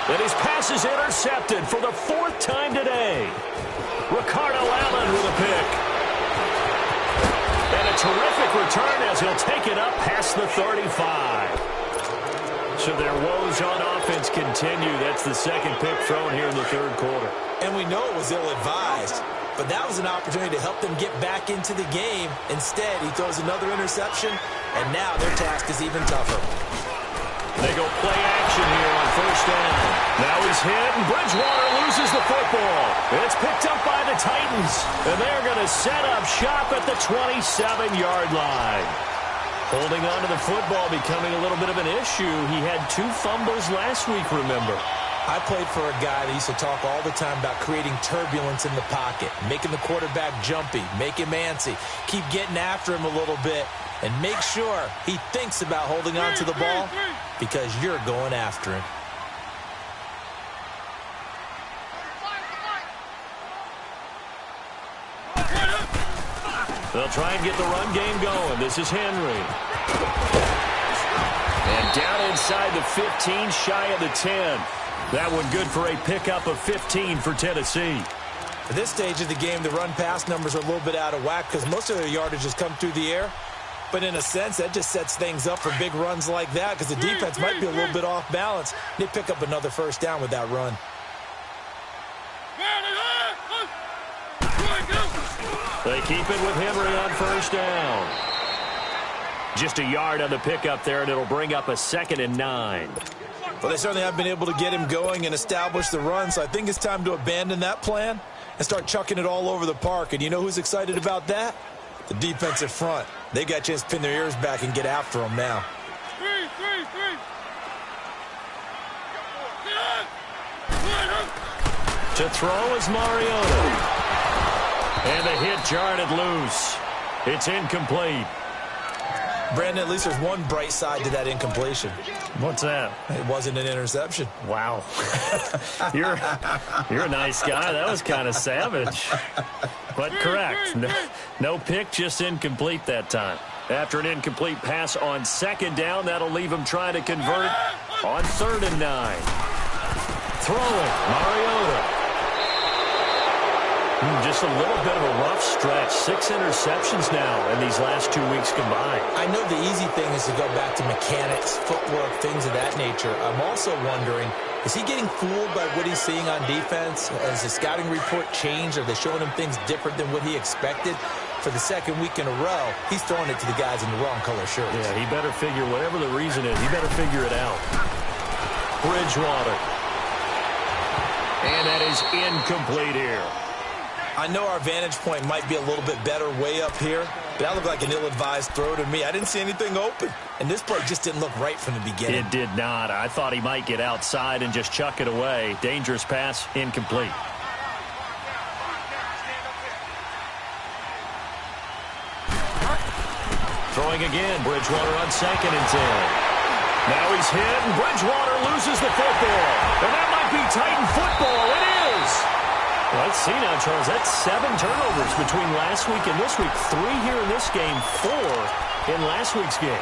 And his pass is intercepted for the 4th time today. Ricardo Allen with a pick. And a terrific return as he'll take it up past the 35. So their woes on offense continue. That's the 2nd pick thrown here in the 3rd quarter. And we know it was ill-advised, but that was an opportunity to help them get back into the game. Instead, he throws another interception, and now their task is even tougher. They go play action here on 1st down. Now he's hit, and Bridgewater loses the football. It's picked up by the Titans, and they're going to set up shop at the 27-yard line. Holding on to the football becoming a little bit of an issue. He had 2 fumbles last week, remember. I played for a guy that used to talk all the time about creating turbulence in the pocket, making the quarterback jumpy, make him antsy, keep getting after him a little bit, and make sure he thinks about holding on to the ball because you're going after him. They'll try and get the run game going. This is Henry. And down inside the 15, shy of the 10. That one good for a pickup of 15 for Tennessee. At this stage of the game, the run-pass numbers are a little bit out of whack because most of their yardage has come through the air. But in a sense, that just sets things up for big runs like that because the defense might be a little bit off balance. They pick up another first down with that run. They keep it with Henry on first down. Just a yard on the pickup there, and it'll bring up a 2nd and 9. Well, they certainly have been able to get him going and establish the run, so I think it's time to abandon that plan and start chucking it all over the park. And you know who's excited about that? The defensive front. They got a chance to pin their ears back and get after him now. To throw is Mariota. And the hit jarred loose. It's incomplete. Brandon, at least there's one bright side to that incompletion. What's that? It wasn't an interception. Wow. You're a nice guy. That was kind of savage. But correct. No pick, just incomplete that time. After an incomplete pass on 2nd down, that'll leave him trying to convert on 3rd and 9. Throwing, Mariota. Just a little bit of a rough stretch. 6 interceptions now in these last 2 weeks combined. I know the easy thing is to go back to mechanics, footwork, things of that nature. I'm also wondering, is he getting fooled by what he's seeing on defense? Has the scouting report changed? Are they showing him things different than what he expected? For the 2nd week in a row, he's throwing it to the guys in the wrong color shirts. Yeah, he better figure, whatever the reason is, he better figure it out. Bridgewater. And that is incomplete here. I know our vantage point might be a little bit better way up here, but that looked like an ill-advised throw to me. I didn't see anything open, and this play just didn't look right from the beginning. It did not. I thought he might get outside and just chuck it away. Dangerous pass, incomplete. Throwing again, Bridgewater on 2nd and 10. Now he's hit, and Bridgewater loses the football. And that might be Titan football. It is. Let's see now, Charles. That's 7 turnovers between last week and this week. 3 here in this game, 4 in last week's game.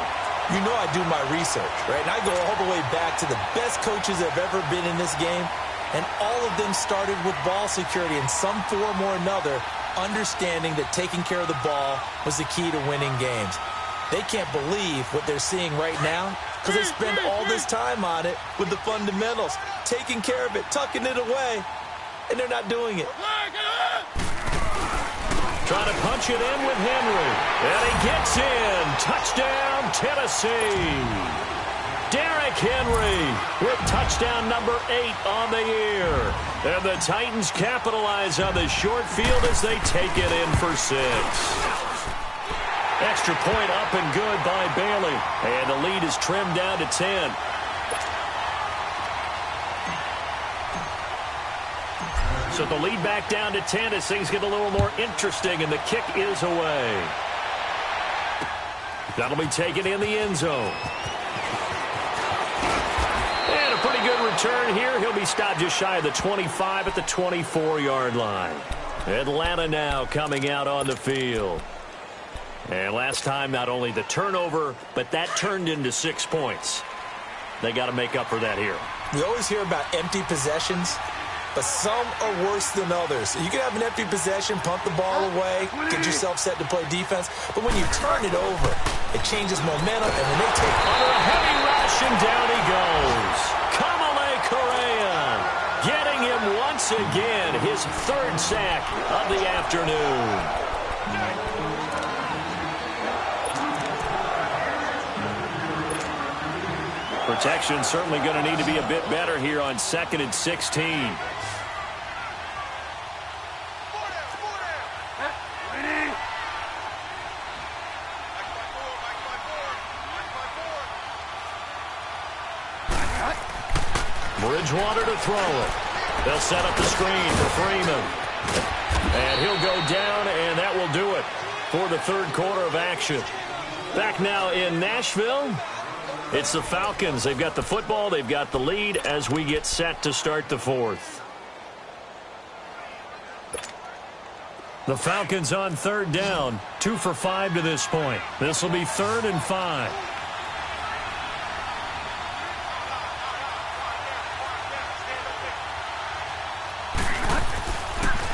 You know I do my research, right? And I go all the way back to the best coaches that have ever been in this game. And all of them started with ball security in some form or another, understanding that taking care of the ball was the key to winning games. They can't believe what they're seeing right now because they spend all this time on it with the fundamentals, taking care of it, tucking it away. And they're not doing it. Trying to punch it in with Henry. And he gets in. Touchdown, Tennessee. Derrick Henry with touchdown number 8 on the year. And the Titans capitalize on the short field as they take it in for 6. Extra point up and good by Bailey. And the lead is trimmed down to 10. So the lead back down to 10 as things get a little more interesting, and the kick is away. That'll be taken in the end zone. And a pretty good return here. He'll be stopped just shy of the 25 at the 24-yard line. Atlanta now coming out on the field. And last time, not only the turnover, but that turned into 6 points. They got to make up for that here. We always hear about empty possessions, but some are worse than others. You can have an empty possession, punt the ball away, get yourself set to play defense. But when you turn it over, it changes momentum, and when they take under a heavy rush, and down he goes. Kamale Correa getting him once again, his 3rd sack of the afternoon. Protection certainly going to need to be a bit better here on 2nd and 16. Bridgewater to throw it. They'll set up the screen for Freeman. And he'll go down, and that will do it for the 3rd quarter of action. Back now in Nashville. It's the Falcons. They've got the football. They've got the lead as we get set to start the 4th. The Falcons on 3rd down. 2 for 5 to this point. This will be 3rd and 5.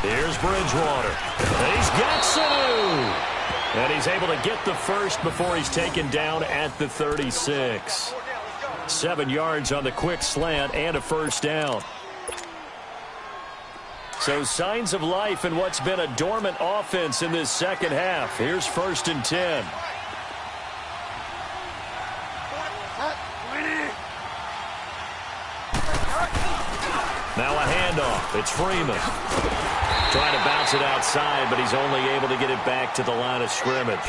Here's Bridgewater. And he's got Sanu. And he's able to get the first before he's taken down at the 36. 7 yards on the quick slant and a first down. So signs of life in what's been a dormant offense in this second half. Here's 1st and 10. Now a handoff. It's Freeman. Trying to bounce it outside, but he's only able to get it back to the line of scrimmage.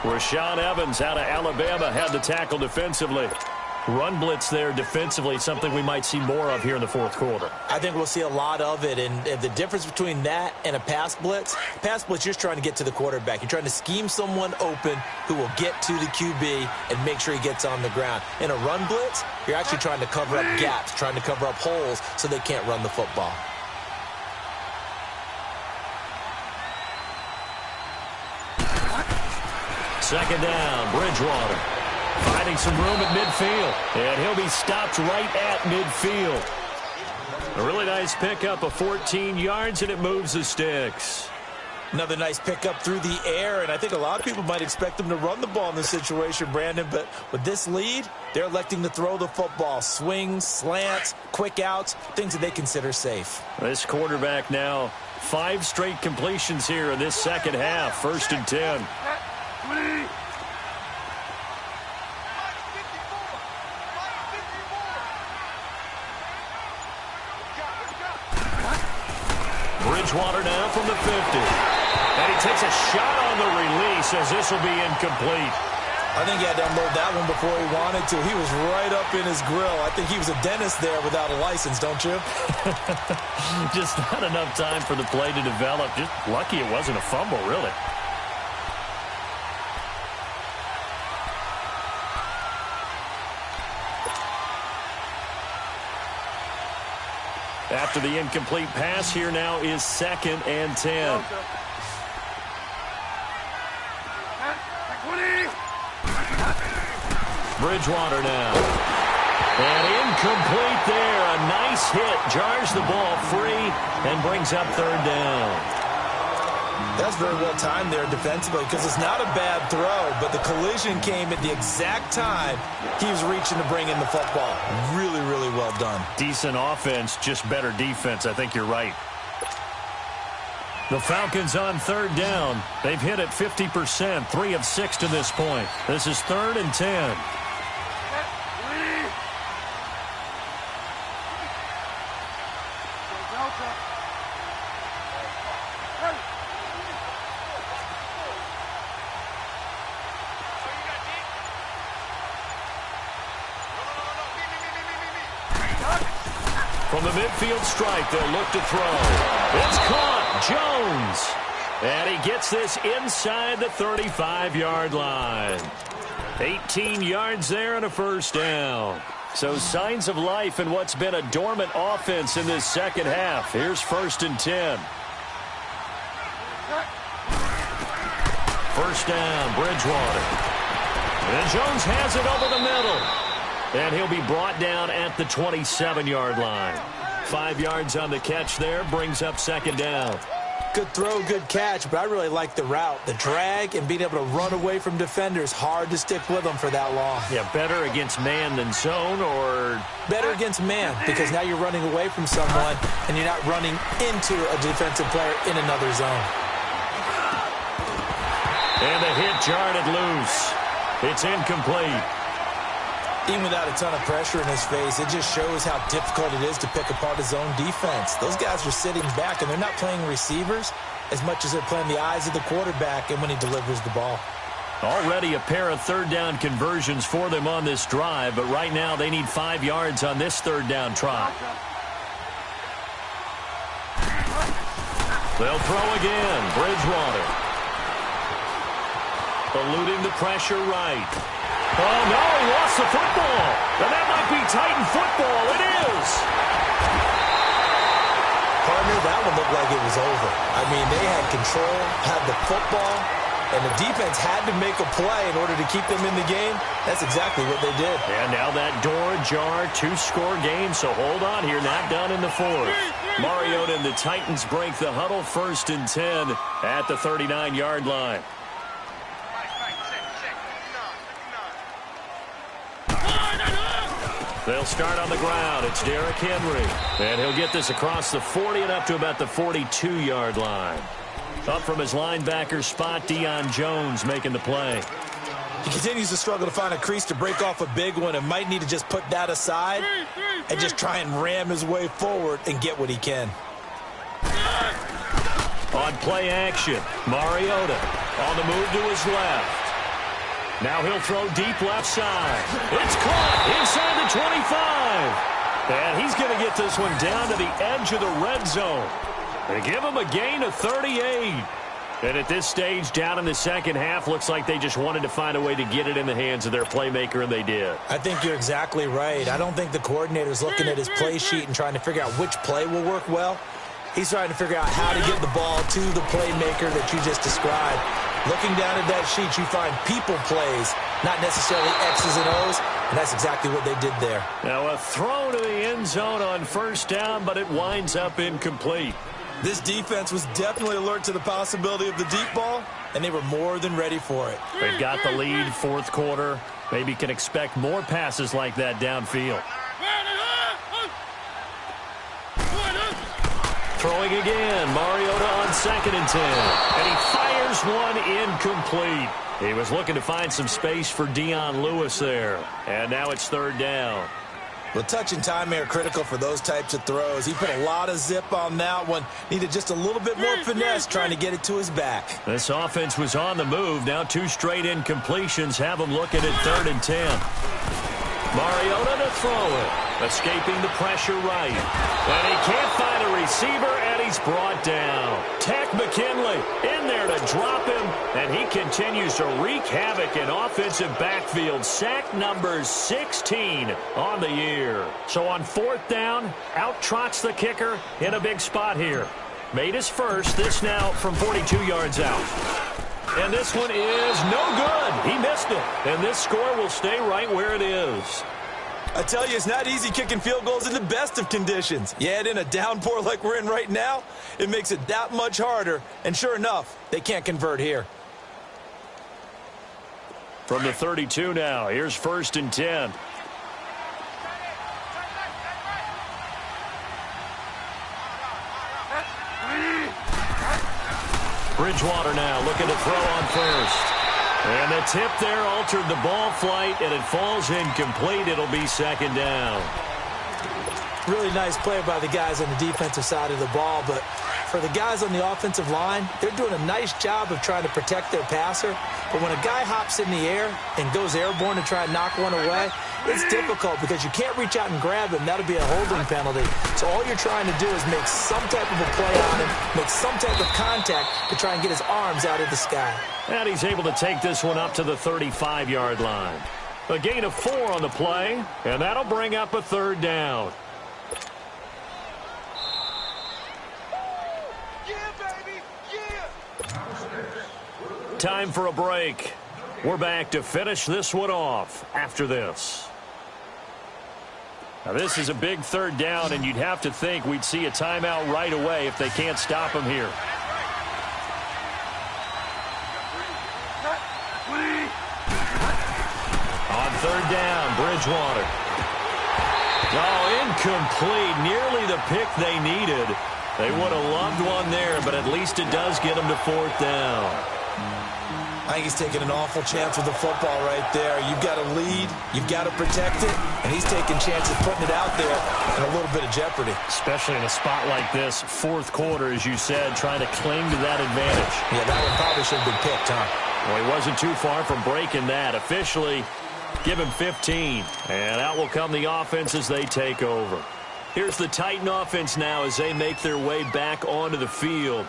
Rashaan Evans out of Alabama had the tackle defensively. Run blitz there defensively, something we might see more of here in the fourth quarter. I think we'll see a lot of it, and the difference between that and a pass blitz, you're just trying to get to the quarterback. You're trying to scheme someone open who will get to the QB and make sure he gets on the ground. In a run blitz, you're actually trying to cover up gaps, trying to cover up holes so they can't run the football. Second down, Bridgewater. Finding some room at midfield. And he'll be stopped right at midfield. A really nice pickup of 14 yards, and it moves the sticks. Another nice pickup through the air, and I think a lot of people might expect them to run the ball in this situation, Brandon, but with this lead, they're electing to throw the football. Swings, slants, quick outs, things that they consider safe. This quarterback now 5 straight completions here in this second half. 1st and 10. Bridgewater now from the 50. And he takes a shot on the release as this will be incomplete. I think he had to unload that one before he wanted to. He was right up in his grill. I think he was a dentist there without a license, don't you? Just not enough time for the play to develop. Just lucky it wasn't a fumble, really. After the incomplete pass, here now is 2nd and 10. Bridgewater now. And incomplete there. A nice hit. Jars the ball free and brings up 3rd down. That's very well timed there defensively because it's not a bad throw, but the collision came at the exact time he was reaching to bring in the football. Really, really well done. Decent offense, just better defense. I think you're right. The Falcons on 3rd down. They've hit it 50%, 3 of 6 to this point. This is 3rd and 10. From the midfield strike, they'll look to throw. It's caught. Jones. And he gets this inside the 35-yard line. 18 yards there and a first down. So signs of life in what's been a dormant offense in this second half. Here's 1st and 10. First down, Bridgewater. And Jones has it over the middle. And he'll be brought down at the 27-yard line. 5 yards on the catch there, brings up 2nd down. Good throw, good catch, but I really like the route. The drag and being able to run away from defenders. Hard to stick with them for that long. Yeah, better against man than zone, or? Better against man, because now you're running away from someone and you're not running into a defensive player in another zone. And the hit jarred it loose. It's incomplete. Even without a ton of pressure in his face, it just shows how difficult it is to pick apart his own defense. Those guys are sitting back, and they're not playing receivers as much as they're playing the eyes of the quarterback and when he delivers the ball. Already a pair of 3rd down conversions for them on this drive, but right now they need 5 yards on this 3rd down try. They'll throw again. Bridgewater. Eluding the pressure right. Oh, no, he lost the football. And that might be Titan football. It is. Partner, that one looked like it was over. I mean, they had control, had the football, and the defense had to make a play in order to keep them in the game. That's exactly what they did. And now that door ajar, 2-score game, so hold on here, not done in the 4th. Mariota and the Titans break the huddle, 1st and 10 at the 39-yard line. They'll start on the ground. It's Derrick Henry. And he'll get this across the 40 and up to about the 42-yard line. Up from his linebacker spot, Deion Jones making the play. He continues to struggle to find a crease to break off a big one and might need to just put that aside and just try and ram his way forward and get what he can. On play action, Mariota on the move to his left. Now he'll throw deep left side. It's caught inside the 25. And he's going to get this one down to the edge of the red zone. They give him a gain of 38. And at this stage, down in the second half, looks like they just wanted to find a way to get it in the hands of their playmaker, and they did. I think you're exactly right. I don't think the coordinator's looking at his play sheet and trying to figure out which play will work well. He's trying to figure out how to get the ball to the playmaker that you just described. Looking down at that sheet, you find people plays, not necessarily X's and O's, and that's exactly what they did there. Now a throw to the end zone on 1st down, but it winds up incomplete. This defense was definitely alert to the possibility of the deep ball, and they were more than ready for it. They've got the lead, 4th quarter. Maybe can expect more passes like that downfield. Throwing again, Mariota on 2nd and 10. And he fires one incomplete. He was looking to find some space for Dion Lewis there. And now it's 3rd down. Well, touch and time are critical for those types of throws. He put a lot of zip on that one. Needed just a little bit more finesse trying to get it to his back. This offense was on the move. Now 2 straight incompletions have him looking at 3rd and 10. Mariota to throw it. Escaping the pressure right. And he can't find a receiver, and he's brought down. Tech McKinley in there to drop him, and he continues to wreak havoc in offensive backfield. Sack number 16 on the year. So on 4th down, out trots the kicker in a big spot here. Made his first, this now from 42 yards out. And this one is no good. He missed it. And this score will stay right where it is. I tell you, it's not easy kicking field goals in the best of conditions. You add in a downpour like we're in right now, it makes it that much harder. And sure enough, they can't convert here. From the 32 now, here's 1st and 10. Bridgewater now looking to throw on 1st. And the tip there altered the ball flight, and it falls incomplete. It'll be 2nd down. Really nice play by the guys on the defensive side of the ball, but for the guys on the offensive line, they're doing a nice job of trying to protect their passer. But when a guy hops in the air and goes airborne to try and knock one away, it's difficult because you can't reach out and grab him. That'll be a holding penalty. So all you're trying to do is make some type of a play on him, make some type of contact to try and get his arms out of the sky. And he's able to take this one up to the 35-yard line. A gain of 4 on the play, and that'll bring up a 3rd down. Time for a break. We're back to finish this one off after this. Now this is a big 3rd down, and you'd have to think we'd see a timeout right away if they can't stop him here. On 3rd down, Bridgewater. Oh, incomplete. Nearly the pick they needed. They would have loved one there, but at least it does get them to 4th down. I think he's taking an awful chance with the football right there. You've got to lead, you've got to protect it, and he's taking chances putting it out there in a little bit of jeopardy. Especially in a spot like this, 4th quarter, as you said, trying to cling to that advantage. Yeah, that one probably should have been picked, huh? Well, he wasn't too far from breaking that. Officially, give him 15. And out will come the offense as they take over. Here's the Titan offense now as they make their way back onto the field.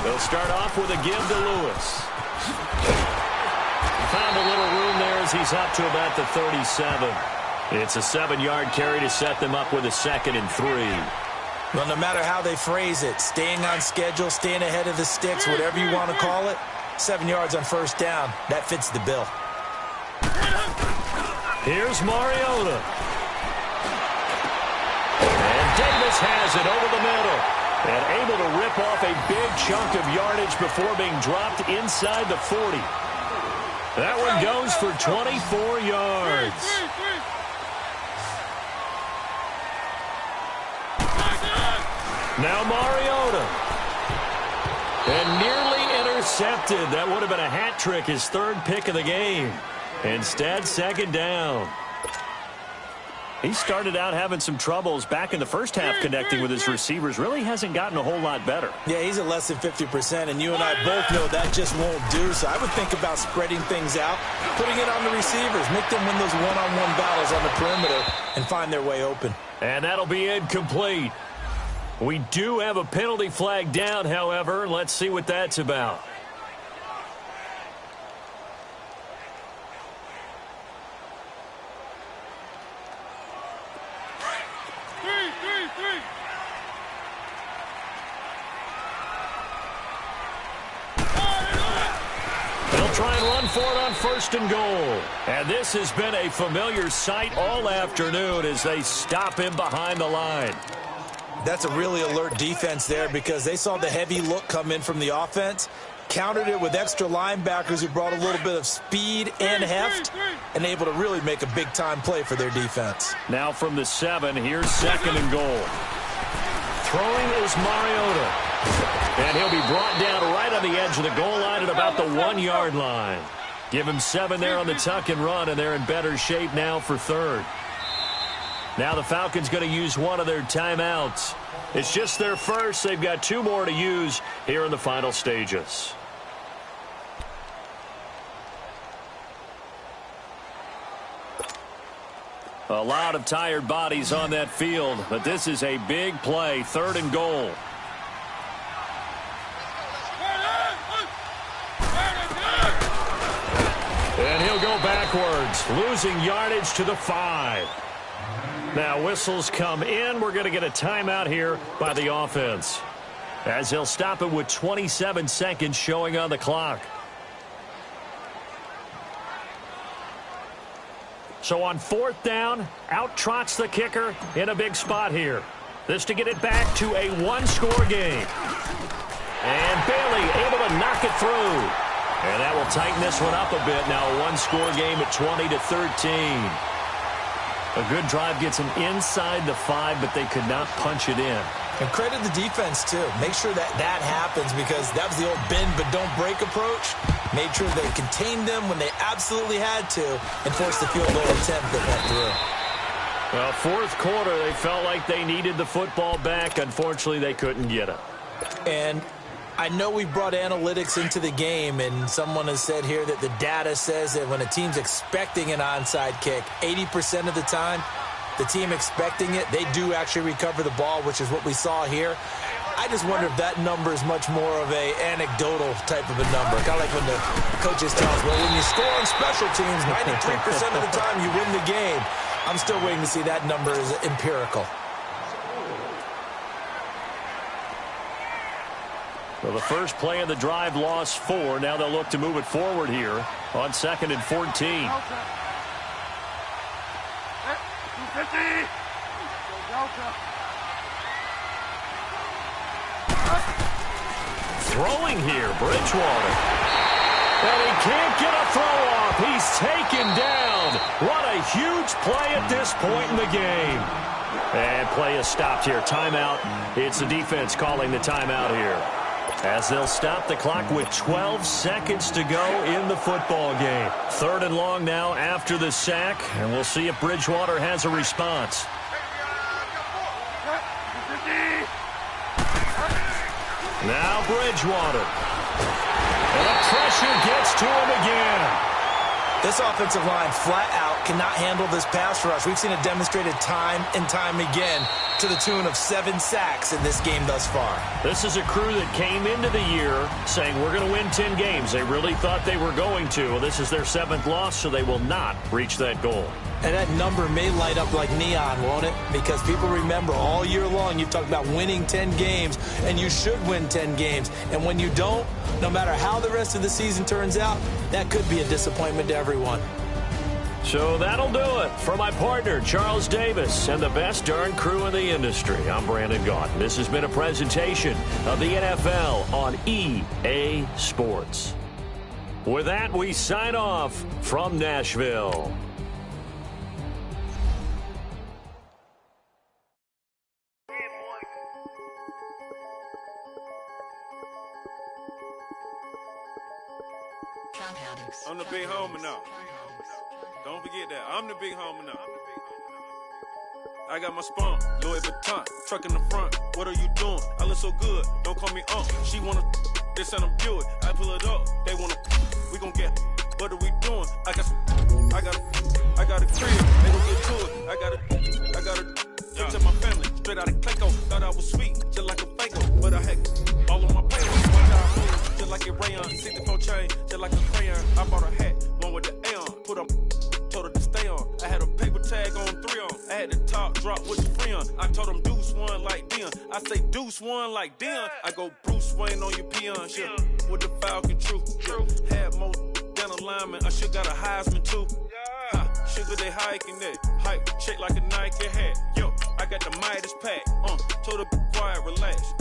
They'll start off with a give to Lewis. Found a little room there as he's up to about the 37. It's a 7-yard carry to set them up with a 2nd and 3. Well, no matter how they phrase it, staying on schedule, staying ahead of the sticks, whatever you want to call it, 7 yards on first down. That fits the bill. Here's Mariota. And Davis has it over the middle. And able to rip off a big chunk of yardage before being dropped inside the 40. That one goes for 24 yards. Now Mariota. And nearly intercepted. That would have been a hat trick, his third pick of the game. Instead, second down. He started out having some troubles back in the first half connecting with his receivers. Really hasn't gotten a whole lot better. Yeah, he's at less than 50%, and you and I both know that just won't do. So I would think about spreading things out, putting it on the receivers, make them win those one-on-one battles on the perimeter, and find their way open. And that'll be incomplete. We do have a penalty flag down, however. Let's see what that's about. Try and run for it on first and goal. And this has been a familiar sight all afternoon as they stop him behind the line. That's a really alert defense there because they saw the heavy look come in from the offense, countered it with extra linebackers who brought a little bit of speed and heft, and able to really make a big-time play for their defense. Now from the 7, here's second and goal. Throwing is Mariota. And he'll be brought down right on the edge of the goal line at about the 1-yard line. Give him 7 there on the tuck and run, and they're in better shape now for third. Now the Falcons going to use one of their timeouts. It's just their first. They've got 2 more to use here in the final stages. A lot of tired bodies on that field, but this is a big play, third and goal. And he'll go backwards, losing yardage to the 5. Now whistles come in. We're going to get a timeout here by the offense, as he'll stop it with 27 seconds showing on the clock. So on fourth down, out trots the kicker in a big spot here. This to get it back to a 1-score game. And Bailey able to knock it through. And that will tighten this one up a bit. Now a 1-score game at 20-13. A good drive gets them inside the 5, but they could not punch it in. And credit the defense, too. Make sure that that happens because that was the old bend but don't break approach. Made sure they contained them when they absolutely had to and forced the field goal attempt that went through. Well, fourth quarter, they felt like they needed the football back. Unfortunately, they couldn't get it. And I know we brought analytics into the game, and someone has said here that the data says that when a team's expecting an onside kick, 80% of the time, the team expecting it, they do actually recover the ball, which is what we saw here. I just wonder if that number is much more of a anecdotal type of a number. Kind of like when the coaches tell us, well, when you score on special teams, 93% of the time you win the game. I'm still waiting to see that number is empirical. Well, the first play of the drive lost 4. Now they'll look to move it forward here on 2nd and 14. Throwing here, Bridgewater. And he can't get a throw off. He's taken down. What a huge play at this point in the game. And play is stopped here. Timeout. It's the defense calling the timeout here, as they'll stop the clock with 12 seconds to go in the football game. 3rd and long now after the sack, and we'll see if Bridgewater has a response. Now Bridgewater. And the pressure gets to him again. This offensive line flat out cannot handle this pass rush. We've seen it demonstrated time and time again. to the tune of 7 sacks in this game thus far. This is a crew that came into the year saying we're going to win 10 games. They really thought they were going to. Well, this is their 7th loss, so they will not reach that goal. And that number may light up like neon, won't it? Because people remember all year long you've talked about winning 10 games, and you should win 10 games. And when you don't, no matter how the rest of the season turns out, that could be a disappointment to everyone. So that'll do it for my partner, Charles Davis, and the best darn crew in the industry. I'm Brandon Gaudin. This has been a presentation of the NFL on EA Sports. With that, we sign off from Nashville. I'm the big homie now. Don't forget that. I'm the big homie now. I got my spunk, Louis Vuitton, truck in the front. What are you doing? I look so good. Don't call me She wanna they send them Buick. I pull it up. They wanna we gon' get. What are we doing? I got a crib. They gon' get to it. I got a to my family. Straight out of Clayco. Thought I was sweet, just like a Fago. But I had all of my payroll. Just like a rayon, 64 chain, just like a crayon. I bought a hat, one with the A on. Put up, told her to stay on. I had a paper tag on 3 on. I had the top drop with the free on. I told them Deuce one like Dion. I say Deuce one like Dion. I go Bruce Wayne on your peon. Yeah. With the Falcon true. Had more than a lineman. I should got a Heisman too. Sugar they hiking that. Hike, shake like a Nike hat. Yo, I got the Midas pack. Told her be quiet, relax.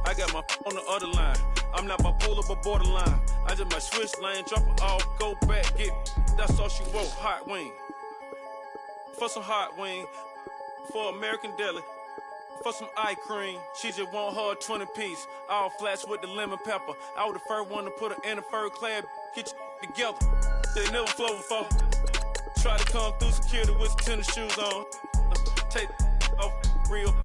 I got my on the other line. I'm not bipolar, but borderline. I just might switch lane, drop it off, go back, get. That's all she wrote, hot wing. For some hot wing, for American deli, for some eye cream. She just want her 20-piece, all flats with the lemon pepper. I was the first one to put her in a fur clad. Get you together. They never flow before. Try to come through security with some tennis shoes on. Take off real.